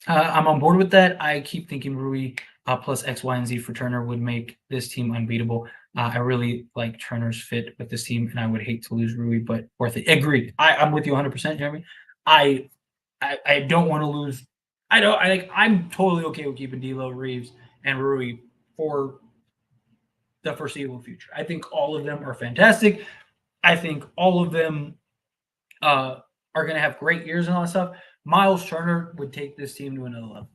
I'm on board with that. I keep thinking Rui plus X, Y, and Z for Turner would make this team unbeatable. I really like Turner's fit with this team, and I would hate to lose Rui, but worth it. Agreed. I'm with you 100%, Jeremy. I don't want to lose. I'm totally okay with keeping D'Lo, Reeves, and Rui for the foreseeable future. I think all of them are fantastic. I think all of them are going to have great years and all that stuff. Miles Turner would take this team to another level.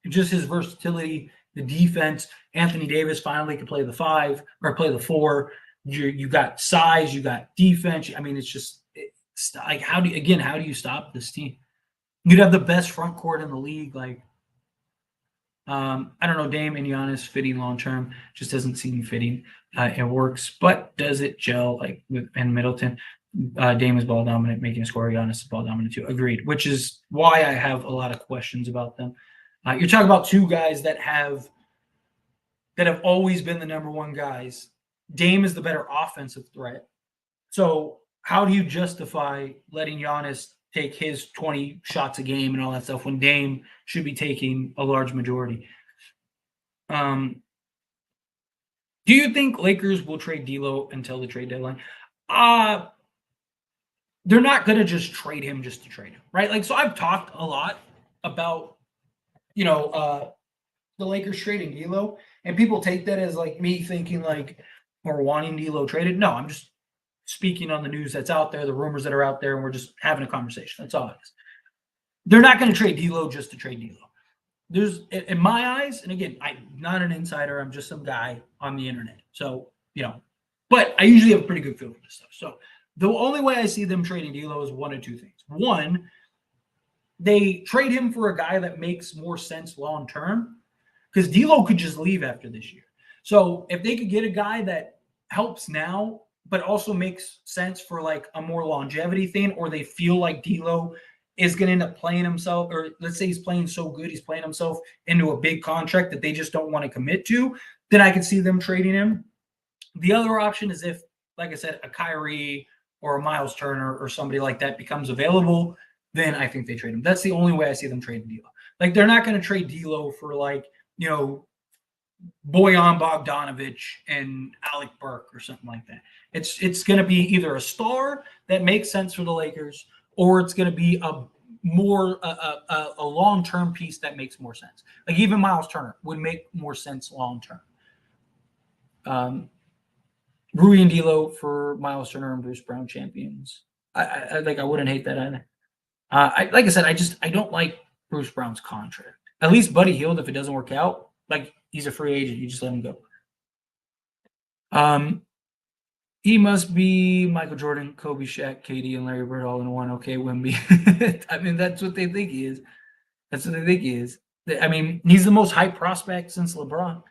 Just his versatility, the defense. Anthony Davis finally could play the 5 or play the 4. You got size, you got defense. I mean, it's like how do you stop this team? You'd have the best front court in the league. Like, I don't know, Dame and Giannis fitting long term just doesn't seem fitting. It works, but does it gel like with Ben Middleton? Dame is ball dominant, making a score. Giannis is ball dominant too. Agreed, which is why I have a lot of questions about them. You're talking about two guys that have always been the number one guys. Dame is the better offensive threat. So how do you justify letting Giannis take his 20 shots a game and all that stuff when Dame should be taking a large majority? Do you think Lakers will trade D'Lo until the trade deadline? They're not going to just trade him just to trade him, right? Like, so I've talked a lot about, the Lakers trading D'Lo, and people take that as like me thinking like we're wanting D'Lo traded. No, I'm just speaking on the news that's out there, the rumors that are out there, and we're just having a conversation. That's all it is. They're not going to trade D'Lo just to trade D'Lo. There's, in my eyes, and again, I'm not an insider. I'm just some guy on the internet. So, but I usually have a pretty good feel for this stuff. So the only way I see them trading D'Lo is one of two things. One, they trade him for a guy that makes more sense long term, because D'Lo could just leave after this year. So if they could get a guy that helps now, but also makes sense for like a more longevity thing, or they feel like D'Lo is going to end up playing himself, or let's say he's playing so good, he's playing himself into a big contract that they just don't want to commit to, then I could see them trading him. The other option is if, like I said, a Kyrie or a Miles Turner or somebody like that becomes available, then I think they trade him. That's the only way I see them trading D'Lo. Like, they're not going to trade D'Lo for like, Bojan Bogdanovic and Alec Burke or something like that. It's going to be either a star that makes sense for the Lakers, or it's going to be a long-term piece that makes more sense. Like, even Miles Turner would make more sense long-term. Rui and D'Lo for Miles Turner and Bruce Brown champions. I wouldn't hate that either. Like I said, I don't like Bruce Brown's contract. At least Buddy Hield, if it doesn't work out, like, he's a free agent. You just let him go. He must be Michael Jordan, Kobe, Shaq, KD, and Larry Bird all in one. Okay, Wemby. I mean, that's what they think he is. That's what they think he is. I mean, he's the most hyped prospect since LeBron.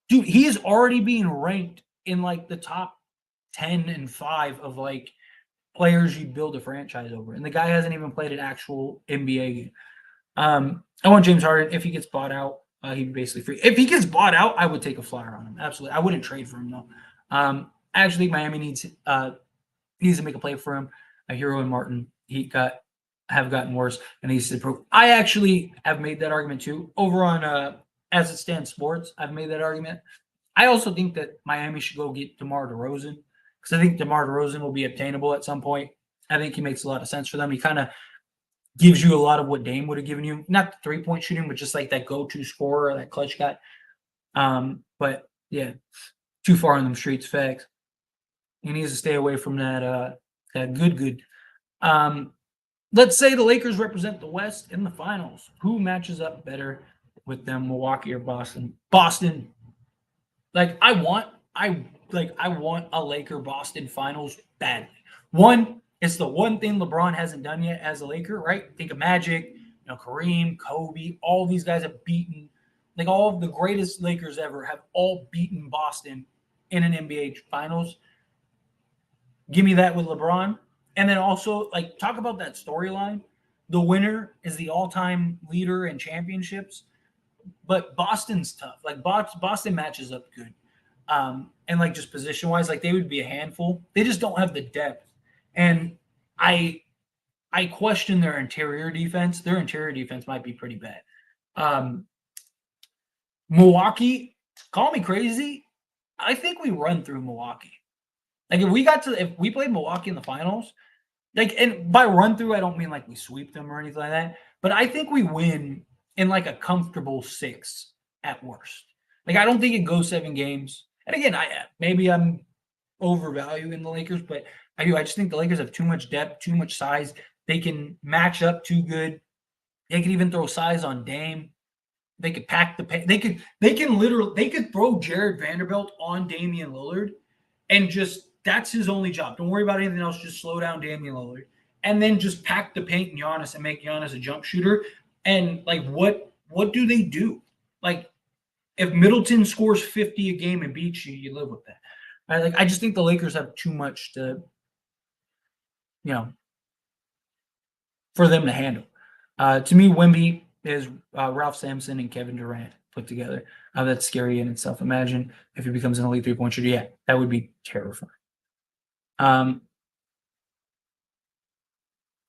Dude, he is already being ranked in like the top 10 and 5 of like players you build a franchise over. And the guy hasn't even played an actual NBA game. I want James Harden. If he gets bought out, he'd be basically free. If he gets bought out, I would take a flyer on him. Absolutely. I wouldn't trade for him, though. Actually, Miami needs to make a play for him. Hero and Martin have gotten worse, and he's to prove. I actually have made that argument, too. Over on As It Stands Sports, I've made that argument. I also think that Miami should go get DeMar DeRozan, because I think DeMar DeRozan will be obtainable at some point. I think he makes a lot of sense for them. He kind of gives you a lot of what Dame would have given you. Not the three-point shooting, but just like that go-to scorer, that clutch guy. But, yeah, too far in them streets, facts. He needs to stay away from that good. let's say the Lakers represent the West in the finals. Who matches up better with them, Milwaukee or Boston? Boston. Like I want a Laker Boston finals badly. One, it's the one thing LeBron hasn't done yet as a Laker, right? Think of Magic, Kareem, Kobe, all these guys have beaten, like all of the greatest Lakers ever have all beaten Boston in an NBA finals. Give me that with LeBron. And then also, like, talk about that storyline. The winner is the all-time leader in championships, but Boston's tough. Like Boston matches up good, and like just position wise, like they would be a handful. They just don't have the depth, and I I question their interior defense. Their interior defense might be pretty bad. Um, Milwaukee, call me crazy. I think we run through Milwaukee. Like if we played Milwaukee in the finals, like, and by run through, I don't mean like we sweep them or anything like that, but I think we win in like a comfortable 6 at worst. Like I don't think it goes 7 games. And again, maybe I'm overvaluing the Lakers, but I do. I just think the Lakers have too much depth, too much size. They can match up too good. They can even throw size on Dame. They could pack the paint. They could throw Jared Vanderbilt on Damian Lillard and just that's his only job. Don't worry about anything else. Just slow down Damian Lillard. And then just pack the paint in Giannis and make Giannis a jump shooter. And like what do they do? Like if Middleton scores 50 a game and beats you, you live with that. Right? Like I just think the Lakers have too much to, you know, for them to handle. To me, Wemby is Ralph Sampson and Kevin Durant put together. That's scary in itself. Imagine if he becomes an elite 3-point shooter. Yeah, that would be terrifying.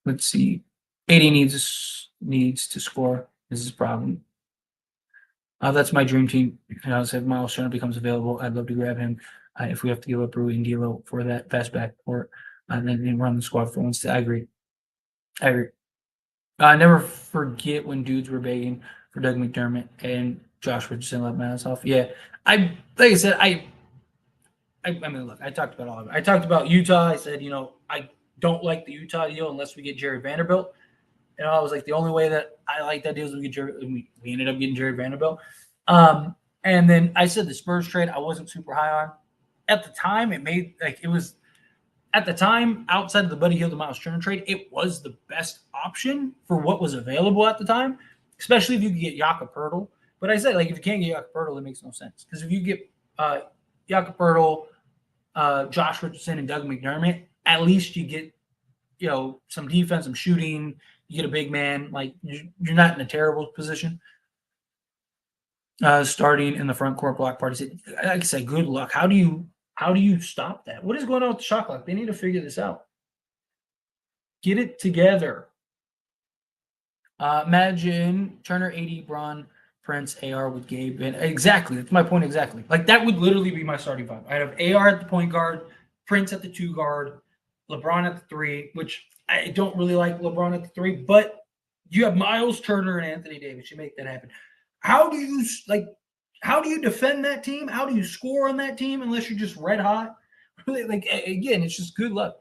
Let's see. AD needs to score. This is a problem. That's my dream team. And I said Miles Turner becomes available. I'd love to grab him. If we have to give up Rui and D'Lo for that fast backcourt, and then run the squad for once. I agree. Never forget when dudes were begging for Doug McDermott and Josh Richardson left my ass off. Yeah, like I said, I mean, look, I talked about all of it. I talked about Utah. I said, I don't like the Utah deal unless we get Jerry Vanderbilt. And I was like, the only way that I like that deal is we get Jerry. We ended up getting Jerry Vanderbilt. And then I said the Spurs trade I wasn't super high on. At the time, it was at the time, outside of the Buddy Hield and Miles Turner trade, it was the best option for what was available at the time, especially if you could get Jakob Poeltl. But I said, like, if you can't get Jakob Poeltl, it makes no sense. Because if you get Jakob Poeltl, Josh Richardson, and Doug McDermott, at least you get, some defense, some shooting. You get a big man. Like, you're not in a terrible position. Starting in the front court block parties. Like I said, good luck. How do you stop that? What is going on with the shot clock? They need to figure this out. Get it together. Imagine Turner, AD, Bron, Prince, AR with Gabe. And exactly. That's my point exactly. Like that would literally be my starting five. I'd have AR at the point guard, Prince at the 2 guard, LeBron at the 3, which I don't really like LeBron at the 3, but you have Miles Turner and Anthony Davis. You make that happen. How do you defend that team? How do you score on that team unless you're just red hot? Like again, it's just good luck.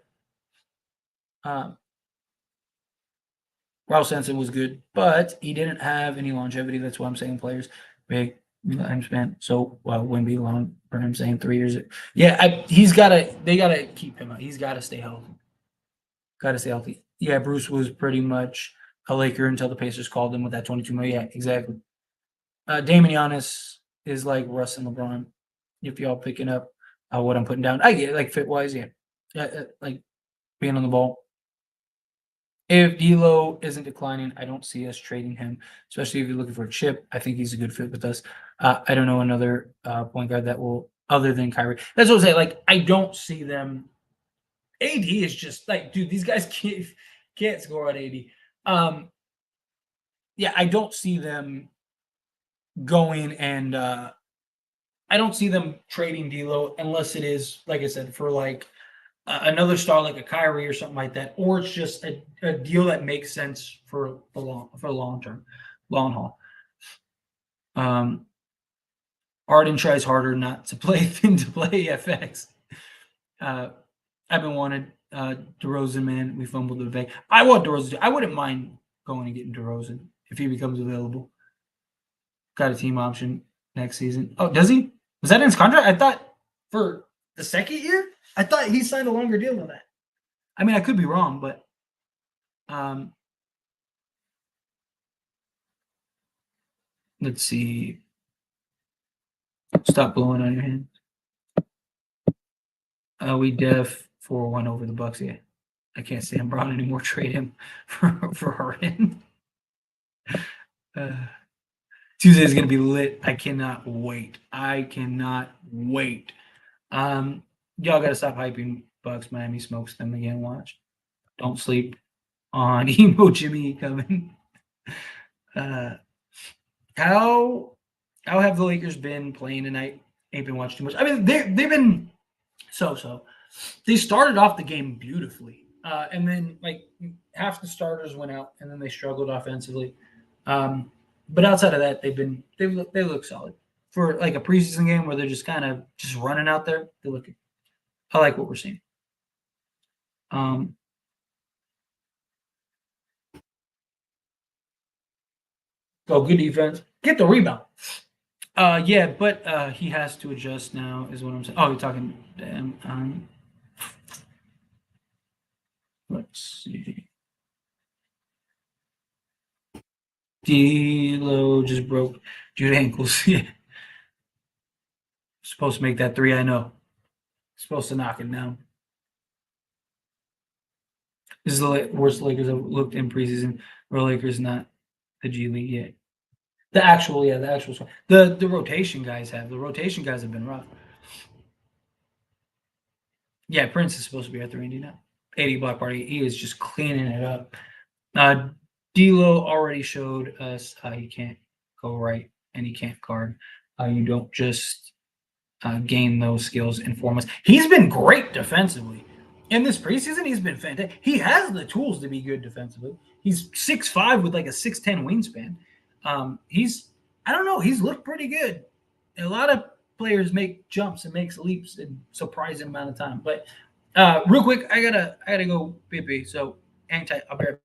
Ralph Sampson was good, but he didn't have any longevity. That's why I'm saying players big time span. So Wemby long for him saying 3 years. Yeah, they gotta keep him out. He's gotta stay healthy. Gotta stay healthy. Yeah, Bruce was pretty much a Laker until the Pacers called him with that 22 million. Yeah, exactly. Damon Giannis is like Russ and LeBron. If y'all picking up what I'm putting down, I get it, like fit wise, yeah. Like being on the ball. If D'Lo isn't declining, I don't see us trading him, especially if you're looking for a chip. I think he's a good fit with us. I don't know another point guard that will, other than Kyrie. That's what I'm saying. Like, I don't see them. AD is just like, dude, these guys can't score on AD. Yeah, I don't see them going and I don't see them trading D'Lo unless it is, like I said, for like another star like a Kyrie or something like that, or it's just a deal that makes sense for the long term, long haul. Arden tries harder not to play than to play FX. I've been wanted DeRozan, man, we fumbled the bag. I want DeRozan. I wouldn't mind going and getting DeRozan if he becomes available. Got a team option next season. Oh, does he? Was that in his contract? I thought for the second year. I thought he signed a longer deal than that. I mean, I could be wrong, but let's see. Stop blowing on your hands. We def 4-1 over the Bucks. Yeah, I can't stand Brown anymore. Trade him for Harden. Tuesday is gonna be lit. I cannot wait. Y'all gotta stop hyping Bucks. Miami smokes them again. Watch. Don't sleep on emo Jimmy coming. How have the Lakers been playing tonight? Ain't been watching too much. I mean, they've been so. They started off the game beautifully, and then like half the starters went out, and then they struggled offensively. But outside of that, they look solid for like a preseason game where they're just kind of just running out there. They look. I like what we're seeing. Go good defense. Get the rebound. Yeah, but he has to adjust now, is what I'm saying. Oh, you're talking. Let's see. D'Lo just broke Jude ankles. Yeah. Supposed to make that three. I know. Supposed to knock it down. This is the worst Lakers have looked in preseason. Or Lakers not the G League yet. The actual. The rotation guys have. The rotation guys have been rough. Yeah, Prince is supposed to be at 3 now. 80 block party. He is just cleaning it up. D'Lo already showed us how he can't go right and he can't guard. You don't just gain those skills in 4 months. He's been great defensively. In this preseason, he's been fantastic. He has the tools to be good defensively. He's 6'5" with like a 6'10" wingspan. I don't know, he's looked pretty good. A lot of players make jumps and makes leaps in surprising amount of time. But real quick, I gotta go pee. So hang tight. I'll be right back.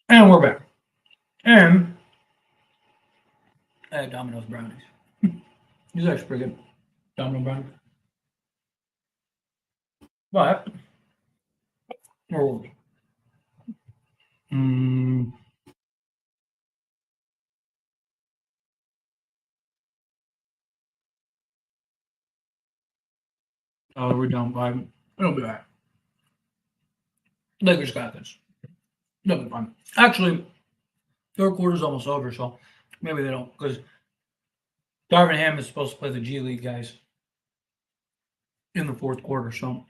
And we're back. And I had Domino's brownies. These are actually pretty good. Domino brownies. But oh, mm, we're done by it'll be alright. Lakers got this. It'll be fun. Actually, third quarter's almost over, so maybe they don't because Darvin Ham is supposed to play the G League guys in the fourth quarter. So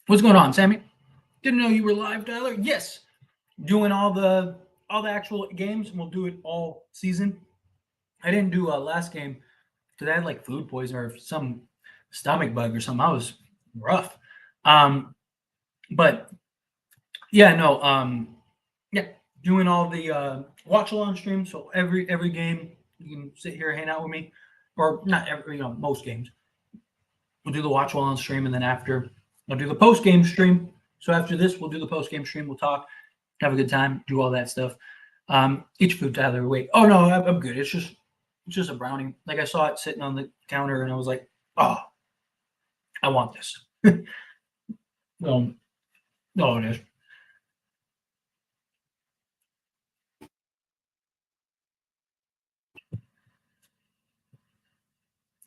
what's going on, Sammy? Didn't know you were live, Tyler. Yes, doing all the actual games, and we'll do it all season. I didn't do last game because I had like food poison or some stomach bug or something. I was rough. But yeah, no, yeah, doing all the watch along streams. So every game you can sit here, hang out with me, or not every, most games. We'll do the watch along stream, and then after I'll do the post game stream. So after this, we'll do the post game stream. We'll talk, have a good time, do all that stuff. Eat food, Tyler. Wait. Oh no, I'm good. It's just a brownie. Like I saw it sitting on the counter, and I was like, oh, I want this. No, no, it is.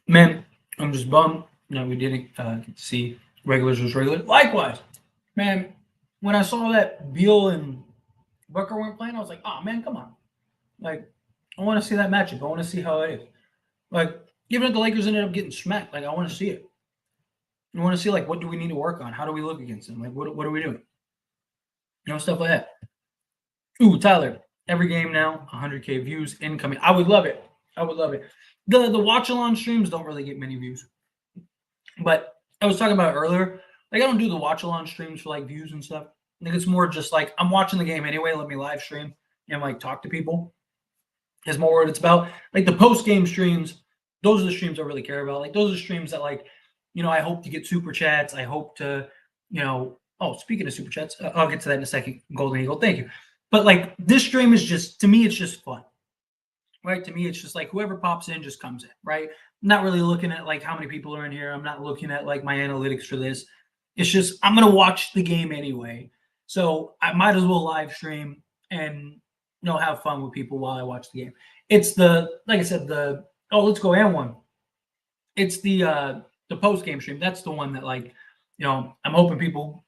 Man, I'm just bummed that we didn't get to see regulars was regular. Likewise, man, when I saw that Beal and Booker weren't playing, I was like, oh man, come on. Like, I want to see that matchup. I want to see how it is. Like, even if the Lakers ended up getting smacked, like I want to see it. I want to see like what do we need to work on? How do we look against them? Like, what are we doing? Stuff like that. Ooh, Tyler, every game now, 100K views incoming. I would love it. I would love it. The watch along streams don't really get many views. But I was talking about it earlier. Like I don't do the watch along streams for like views and stuff. I think it's more just like I'm watching the game anyway. Let me live stream and like talk to people. Is more what it's about. Like the post game streams, those are the streams I really care about. Like those are streams that like, I hope to get super chats. I hope to, Oh, speaking of super chats, I'll get to that in a second. Golden Eagle, thank you. But like this stream is just to me, it's just fun, right? To me, it's just like whoever pops in just comes in, right? I'm not really looking at like how many people are in here. I'm not looking at like my analytics for this. It's just I'm gonna watch the game anyway, so I might as well live stream and have fun with people while I watch the game. It's like I said, let's go and one. It's the post game stream. That's the one that like I'm hoping people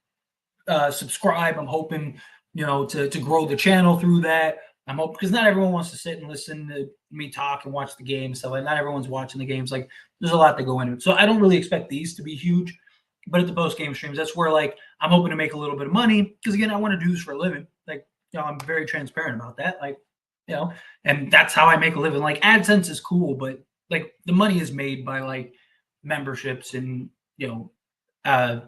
subscribe. I'm hoping to grow the channel through that. I'm hoping because not everyone wants to sit and listen to me talk and watch the game. So like not everyone's watching the games. Like there's a lot that go into it. So I don't really expect these to be huge. But at the post game streams, that's where like I'm hoping to make a little bit of money because again, I want to do this for a living. Like I'm very transparent about that. Like and that's how I make a living. Like AdSense is cool, but like the money is made by like memberships and uh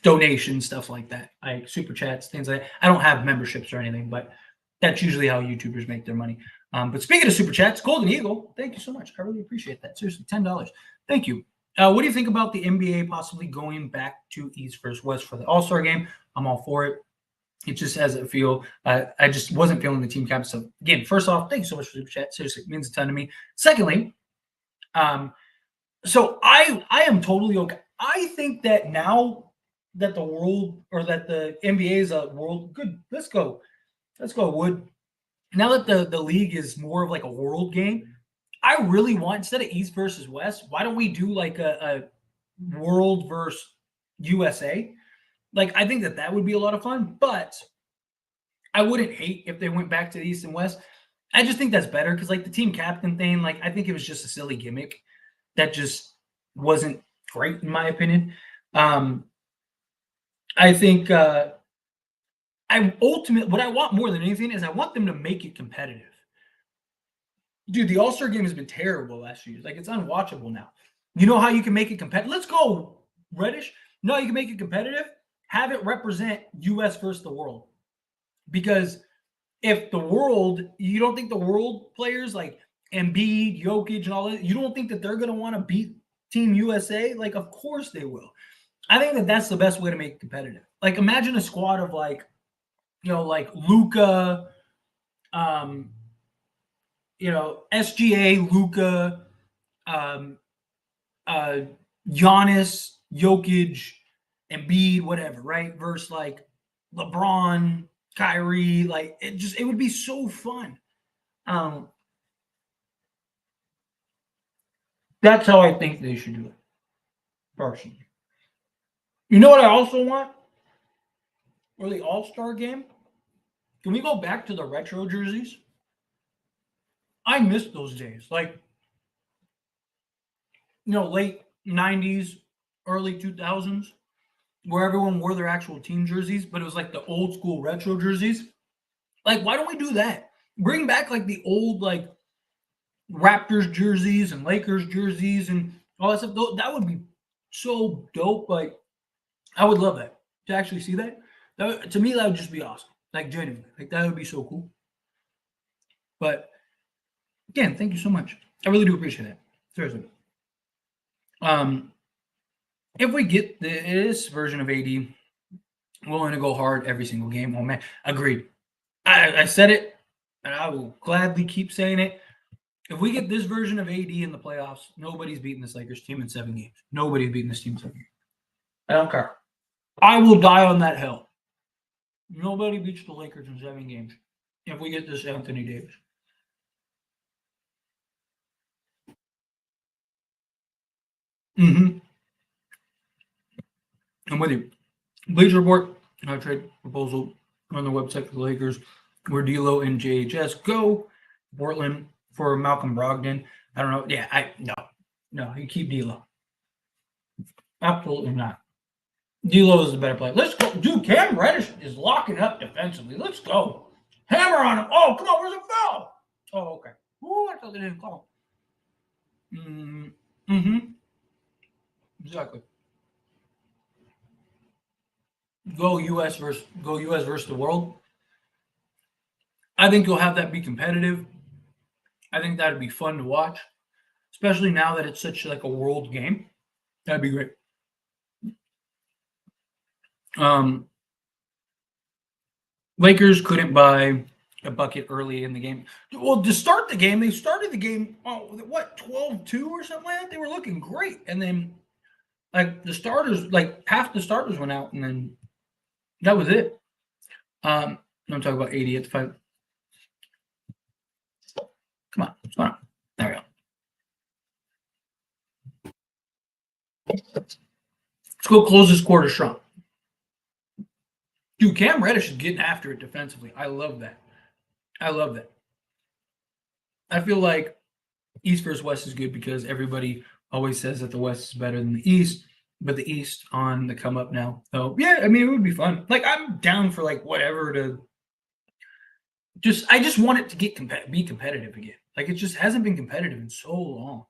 donations, stuff like that, like super chats, things like that. I don't have memberships or anything, but that's usually how YouTubers make their money. But speaking of super chats, Golden Eagle, thank you so much. I really appreciate that. Seriously, $10. Thank you. What do you think about the NBA possibly going back to East versus West for the All-Star game? I'm all for it. It just has a feel. I just wasn't feeling the team captain. So again, first off, thank you so much for the super chat. Seriously, it means a ton to me. Secondly, so I am totally okay. I think that now that the world or that the NBA is a world good. Let's go, Wood. Now that the league is more of like a world game, I really want instead of East versus West, why don't we do like a world versus USA? Like I think that would be a lot of fun, but I wouldn't hate if they went back to the East and West. I just think that's better because like the team captain thing, like I think it was just a silly gimmick that just wasn't great in my opinion. I think what I want more than anything is I want them to make it competitive. Dude, the All-Star game has been terrible last year. Like it's unwatchable now. You know how you can make it competitive? Let's go, Reddish. No, you can make it competitive. Have it represent US versus the world. Because if the world, you don't think the world players like Embiid, Jokic, and all that, you don't think that they're going to want to beat Team USA? Like, of course they will. I think that that's the best way to make it competitive. Like, imagine a squad of like Luka, SGA, Luka, Giannis, Jokic, Embiid, whatever, right? Versus like LeBron, Kyrie, like it would be so fun. That's how I think they should do it, personally. You know what I also want? For the All-Star game? Can we go back to the retro jerseys? I miss those days. Like, late 90s, early 2000s, where everyone wore their actual team jerseys, but it was like the old school retro jerseys. Like, why don't we do that? Bring back like the old like Raptors jerseys and Lakers jerseys and all that stuff. That would be so dope. Like I would love that to actually see that. To me, that would just be awesome. Like genuinely, like that would be so cool. But again, thank you so much. I really do appreciate that. Seriously. Um, if we get this version of AD willing to go hard every single game, oh man, agreed. I said it, and I will gladly keep saying it. If we get this version of AD in the playoffs, nobody's beating this Lakers team in 7 games. Nobody's beating this team in 7 games. I don't care. I will die on that hill. Nobody beats the Lakers in 7 games if we get this Anthony Davis. Mm-hmm. I'm with you. Bleacher Report, trade proposal on the website for the Lakers, where D'Lo and JHS go. Portland for Malcolm Brogdon. I don't know. Yeah, no, you keep D'Lo. Absolutely not. D'Lo is the better player. Let's go, dude. Cam Reddish is locking up defensively. Let's go. Hammer on him. Oh, come on. Where's the foul? Oh, okay. Ooh, I thought they didn't call. Mm-hmm. Exactly. Go US versus the world. I think you'll have that be competitive. I think that'd be fun to watch, especially now that it's such like a world game. That'd be great. Um, Lakers couldn't buy a bucket early in the game. Well, to start the game, they started the game, 12-2 or something like that? They were looking great. And then, like, the starters, like, half the starters went out, and then that was it. I'm talking about 80 at the 5. Come on. There we go. Let's go close this quarter strong. Dude, Cam Reddish is getting after it defensively. I love that. I feel like East versus West is good because everybody always says that the West is better than the East, but the East on the come up now. So yeah, I mean it would be fun. Like I'm down for like whatever to I just want it to be competitive again. Like it just hasn't been competitive in so long.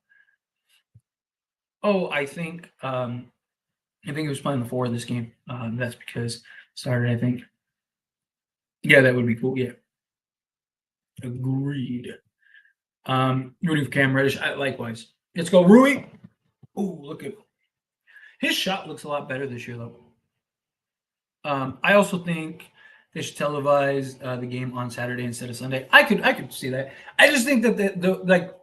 Oh, I think he was playing the 4 in this game. That's because started, I think. Yeah, that would be cool. Yeah. Agreed. Rooting for Cam Reddish. Likewise. Let's go, Rui. Oh, look at his shot looks a lot better this year, though. I also think they should televise the game on Saturday instead of Sunday. I could see that. I just think that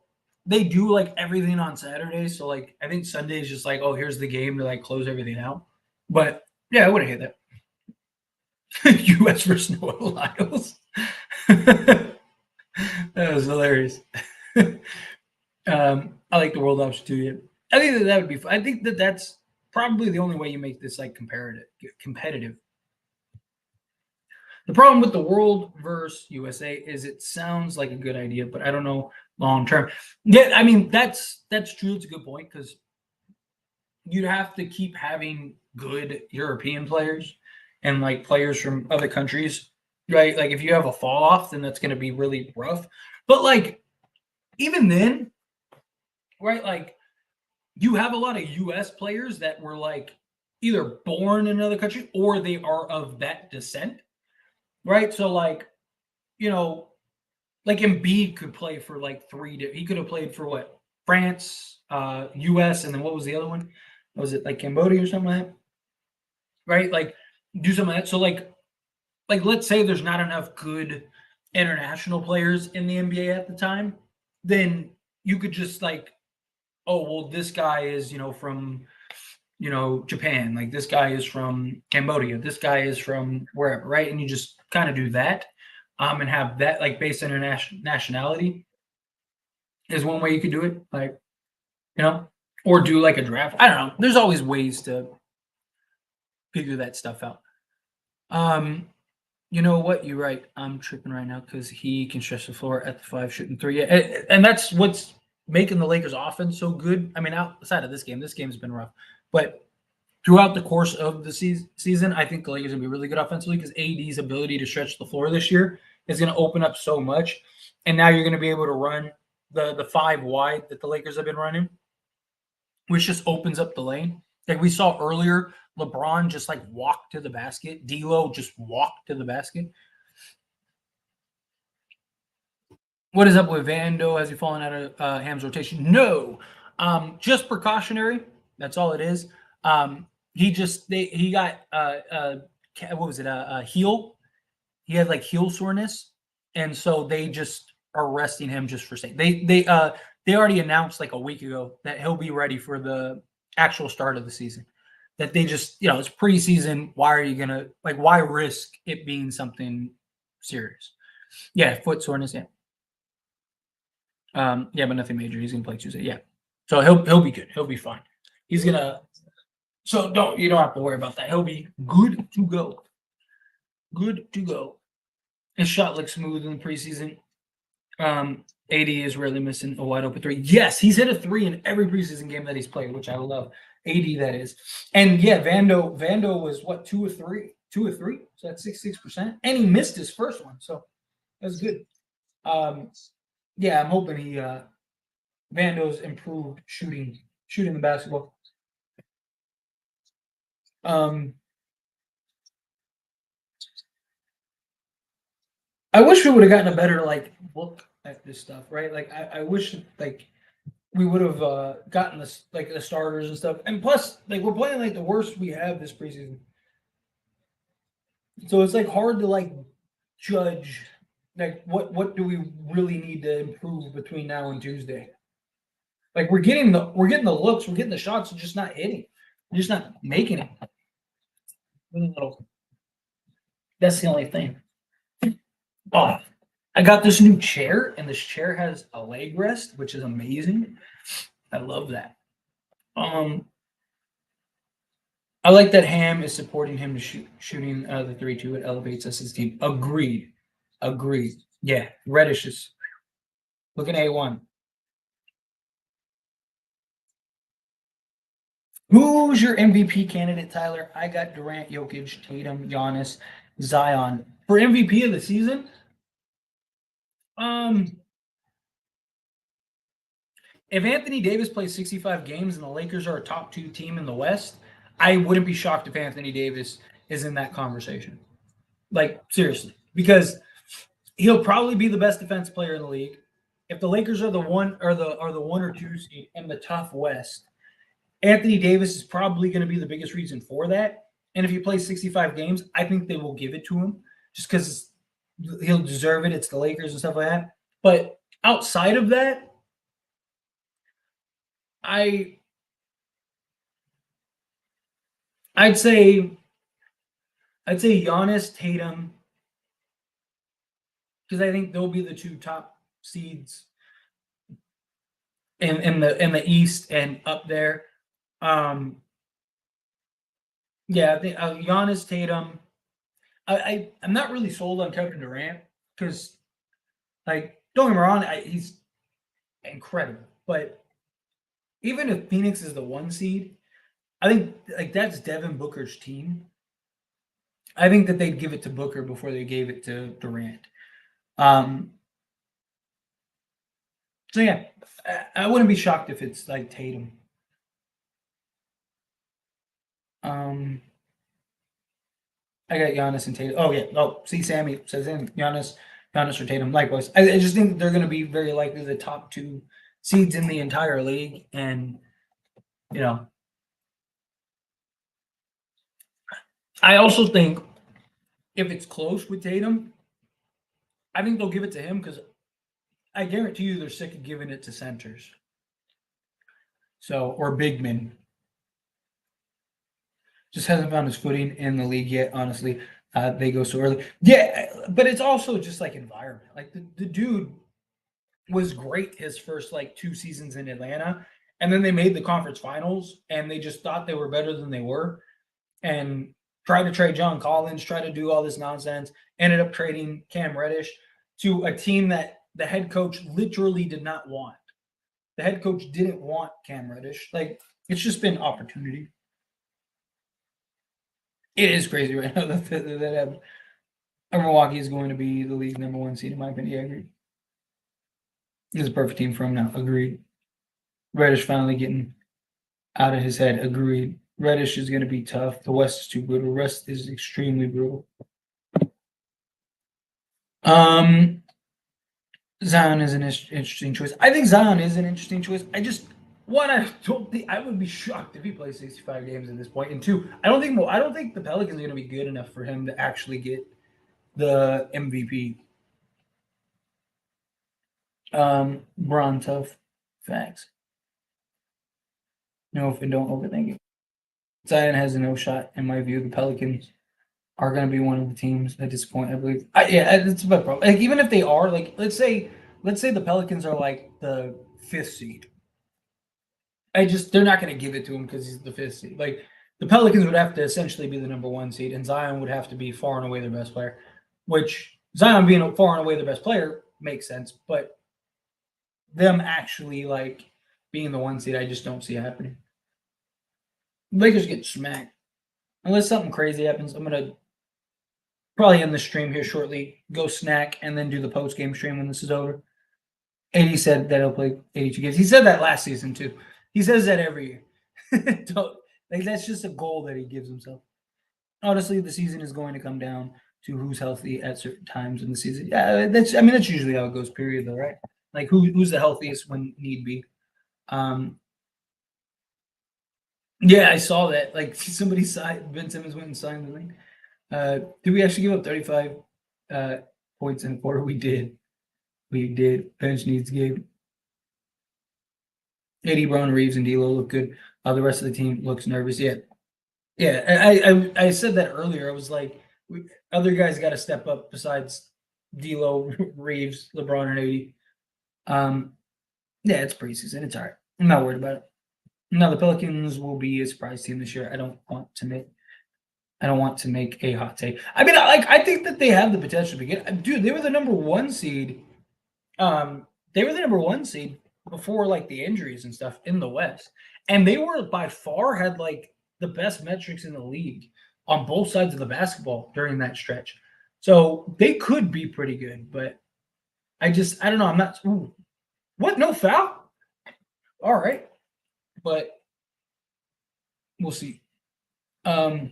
they do like everything on Saturday, so like I think Sunday is just like, oh, here's the game to like close everything out. But yeah, I wouldn't hate that. U.S. versus Noah Lyles. That was hilarious. I like the world option too. Yeah. I think that would be fun. I think that's probably the only way you make this like competitive. The problem with the world versus USA is it sounds like a good idea, but I don't know long term. Yeah, I mean that's true. It's a good point because you'd have to keep having good European players and like players from other countries, right? Like if you have a fall off, then that's going to be really rough. But like even then, right? Like you have a lot of US players that were like either born in another country or they are of that descent, right? So like, you know, like Embiid could play for like he could have played for what? France, US, and then what was the other one? Was it like Cambodia or something like that? Right? Like do some of that. So like let's say there's not enough good international players in the NBA at the time, then you could just like, oh well, this guy is, from Japan, like this guy is from Cambodia, this guy is from wherever, right? And you just kind of do that, and have that like based on your nationality is one way you could do it, like or do like a draft. I don't know. There's always ways to figure that stuff out. You know what? You're right. I'm tripping right now because he can stretch the floor at the 5, shooting 3. Yeah, and that's what's making the Lakers offense so good. I mean, outside of this game's been rough, but throughout the course of the season, I think the Lakers are going to be really good offensively because AD's ability to stretch the floor this year is going to open up so much. And now you're going to be able to run the 5 wide that the Lakers have been running, which just opens up the lane. Like we saw earlier LeBron just like walked to the basket. D'Lo just walked to the basket. What is up with Vando? Has he fallen out of Ham's rotation? No, just precautionary. That's all it is. He got what was it? A heel. He had like heel soreness, and so they just are resting him just for sake. They already announced like a week ago that he'll be ready for the actual start of the season. That they just it's preseason. Why are you gonna why risk it being something serious? Yeah, foot soreness. Yeah. Yeah, but nothing major. He's gonna play Tuesday. Yeah, so he'll be good. He'll be fine. He's gonna. So you don't have to worry about that. He'll be good to go. Good to go. His shot looks smooth in the preseason. AD is rarely missing a wide open three. Yes, he's hit a three in every preseason game that he's played, which I love. AD that is, and yeah, Vando was what 2 of 3, so that's 66%, and he missed his first one, so that's good. Yeah, I'm hoping he Vando's improved shooting the basketball. I wish we would have gotten a better look at this stuff, right? Like I wish we would have gotten this the starters and stuff. And plus, we're playing the worst we have this preseason. So it's hard to judge what do we really need to improve between now and Tuesday. We're getting the looks, we're getting the shots, we're just not hitting. We're just not making it. That's the only thing. Oh, I got this new chair, and this chair has a leg rest, which is amazing. I love that. I like that Ham is supporting him to shooting the 3-2. It elevates us as a team. Agreed. Yeah, Reddish is looking A1. Who's your MVP candidate, Tyler? I got Durant, Jokic, Tatum, Giannis, Zion. For MVP of the season, if Anthony Davis plays 65 games and the Lakers are a top 2 team in the West, I wouldn't be shocked if Anthony Davis is in that conversation. Seriously, because he'll probably be the best defensive player in the league. If the Lakers are the 1 or 2 seed in the tough West, Anthony Davis is probably going to be the biggest reason for that. And if he plays 65 games, I think they will give it to him just because he'll deserve it. It's the Lakers and stuff like that. But outside of that, I'd say Giannis, Tatum, because I think they'll be the 2 top seeds in the East and up there. Yeah, I think Giannis, Tatum. I'm not really sold on Kevin Durant because, don't get me wrong, he's incredible. But even if Phoenix is the 1 seed, I think that's Devin Booker's team. I think that they'd give it to Booker before they gave it to Durant. So yeah, I wouldn't be shocked if it's Tatum. I got Giannis and Tatum. Oh yeah. Oh, see, Sammy says in Giannis or Tatum. Likewise, I just think they're going to be very likely the top 2 seeds in the entire league, and I also think if it's close with Tatum, I think they'll give it to him because I guarantee you they're sick of giving it to centers. So, or big men. Just hasn't found his footing in the league yet, honestly. They go so early. Yeah, but it's also just environment. The dude was great his first 2 seasons in Atlanta, and then they made the conference finals, and they just thought they were better than they were, and tried to trade John Collins, tried to do all this nonsense, ended up trading Cam Reddish to a team that the head coach literally did not want. The head coach didn't want Cam Reddish. It's just been opportunity. It is crazy right now that Milwaukee is going to be the league's number 1 seed, in my opinion. I agree. It's a perfect team for him now. Agreed. Reddish finally getting out of his head. Agreed. Reddish is going to be tough. The West is too brutal. The rest is extremely brutal. Zion is an interesting choice. I think Zion is an interesting choice. I don't think I would be shocked if he plays 65 games at this point. And two, I don't think the Pelicans are going to be good enough for him to actually get the MVP. Bron tough facts. No, if we don't overthink it. Zion has no shot in my view. The Pelicans are going to be one of the teams that disappoint. I believe. It's a bad problem. Like even if they are, like let's say the Pelicans are like the 5th seed. They're not going to give it to him because he's the 5th seed. Like the Pelicans would have to essentially be the number 1 seed, and Zion would have to be far and away their best player. Which Zion being far and away the best player makes sense, but them actually like being the 1 seed, I just don't see happening. Lakers get smacked unless something crazy happens. I'm gonna probably end the stream here shortly, go snack, and then do the post game stream when this is over. 80 said that he'll play 82 games. He said that last season too. He says that every year. That's just a goal that he gives himself. Honestly, the season is going to come down to who's healthy at certain times in the season. Yeah, that's usually how it goes. Period, though, right? Like who's the healthiest when need be. Yeah, I saw that. Like somebody signed. Ben Simmons went and signed the thing. Did we actually give up 35 points in a quarter? We did. We did. Bench needs Gabe. Eddie Brown, Reeves, and D'Lo look good. The rest of the team looks nervous. Yeah. I said that earlier. I was like, other guys got to step up besides D'Lo, Reeves, LeBron, and Eddie. Yeah, it's preseason. It's all right. I'm not worried about it. No, the Pelicans will be a surprise team this year. I don't want to make a hot take. I mean, I think that they have the potential to get. Dude, they were the number 1 seed. They were the number 1 seed before like the injuries and stuff in the West, and they were by far had like the best metrics in the league on both sides of the basketball during that stretch. So they could be pretty good, but I don't know. I'm not. Ooh, what? No foul? All right, but we'll see. Oh,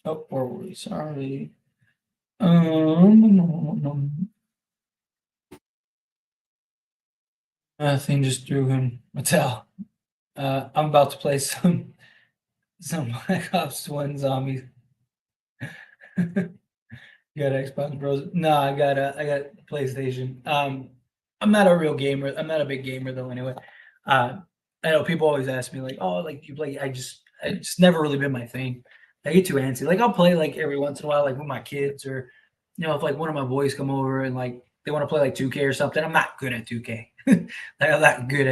where were we? Sorry. Thing just threw him a towel. I'm about to play some Black Ops 1 zombies. You got Xbox Bros? No, I got PlayStation. I'm not a real gamer. I'm not a big gamer though. Anyway, I know people always ask me like, "Oh, like you play?" It's never really been my thing. I get too antsy. Like I'll play like every once in a while, like with my kids, or if like one of my boys come over and like they want to play like 2K or something. I'm not good at 2K. Like I'm not good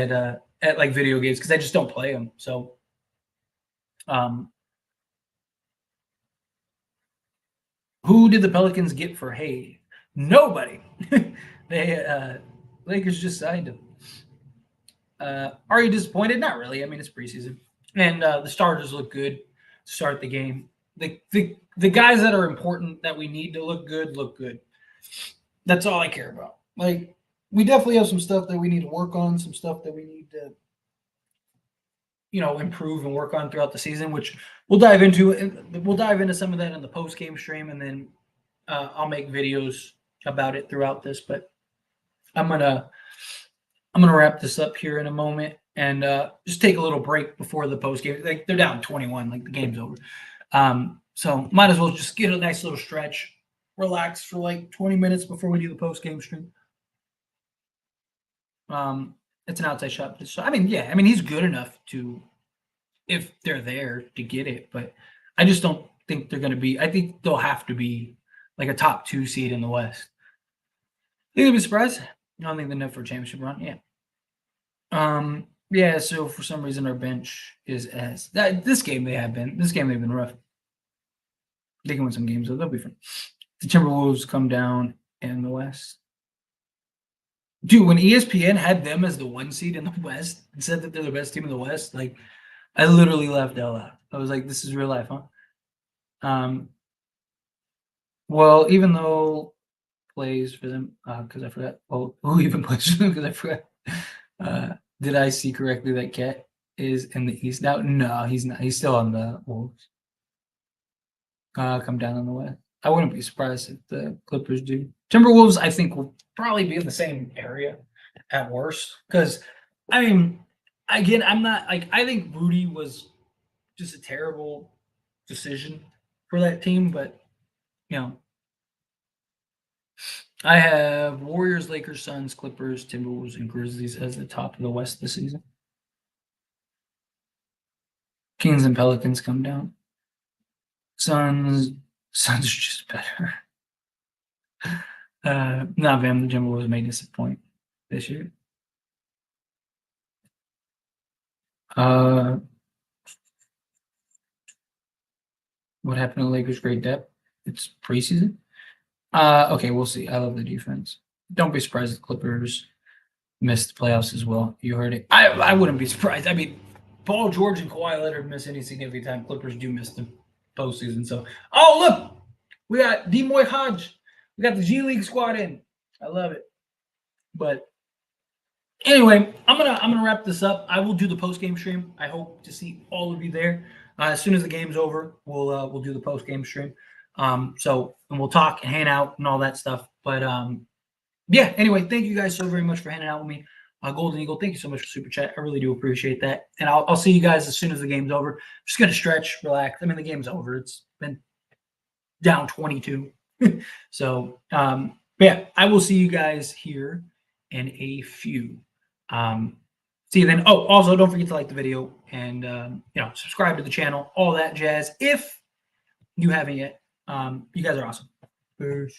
at like video games because I just don't play them. So, who did the Pelicans get for Hay? Nobody. They Lakers just signed him. Are you disappointed? Not really. I mean, it's preseason, and the starters look good to start the game. The guys that are important that we need to look good look good. That's all I care about. Like we definitely have some stuff that we need to work on, some stuff that we need to improve and work on throughout the season, which we'll dive into. We'll dive into some of that in the post game stream, and then I'll make videos about it throughout this. But I'm gonna wrap this up here in a moment and just take a little break before the post game. Like they're down 21, like the game's over. So might as well just get a nice little stretch, relax for like 20 minutes before we do the post game stream. It's an outside shot. So, I mean, yeah, he's good enough to, if they're there, to get it. But I just don't think they're going to be. I think they'll have to be like a top 2 seed in the West. Think they'll be surprised? I don't think they're enough for a championship run. Yeah. Yeah. So for some reason, our bench is as that. This game they've been rough. They can win some games, though. They'll be fine. The Timberwolves come down in the West. Dude, when ESPN had them as the 1 seed in the West and said that they're the best team in the West, like I literally laughed out loud. I was like, "This is real life, huh?" Well, even though plays for them, because I forgot. Well, who even plays for them? Because I forgot. Did I see correctly that Cat is in the East now? No, he's not. He's still on the Wolves. Come down on the West. I wouldn't be surprised if the Clippers do. Timberwolves, I think, will probably be in the same area at worst. Because, I mean, again, I'm not like I think Rudy was just a terrible decision for that team, but you know, I have Warriors, Lakers, Suns, Clippers, Timberwolves, and Grizzlies as the top of the West this season. Kings and Pelicans come down. Suns are just better. Not Bam, the Timberwolves may disappoint this year. What happened to the Lakers' great depth? It's preseason. Okay, we'll see. I love the defense. Don't be surprised if the Clippers missed the playoffs as well. You heard it. I wouldn't be surprised. I mean, Paul George and Kawhi Leonard miss any significant time. Clippers do miss the postseason. So, oh look, we got Demoy Hodge. We got the G League squad in. I love it. But anyway, I'm gonna wrap this up. I will do the post game stream. I hope to see all of you there. As soon as the game's over, we'll do the post game stream. So and we'll talk and hang out and all that stuff. But yeah. Anyway, thank you guys so very much for hanging out with me. Golden Eagle, thank you so much for super chat. I really do appreciate that. And I'll see you guys as soon as the game's over. I'm just gonna stretch, relax. I mean, the game's over. It's been down 22. So yeah, I will see you guys here in a few. See you then. Oh, also don't forget to like the video and subscribe to the channel, all that jazz. If you haven't yet, you guys are awesome. Peace.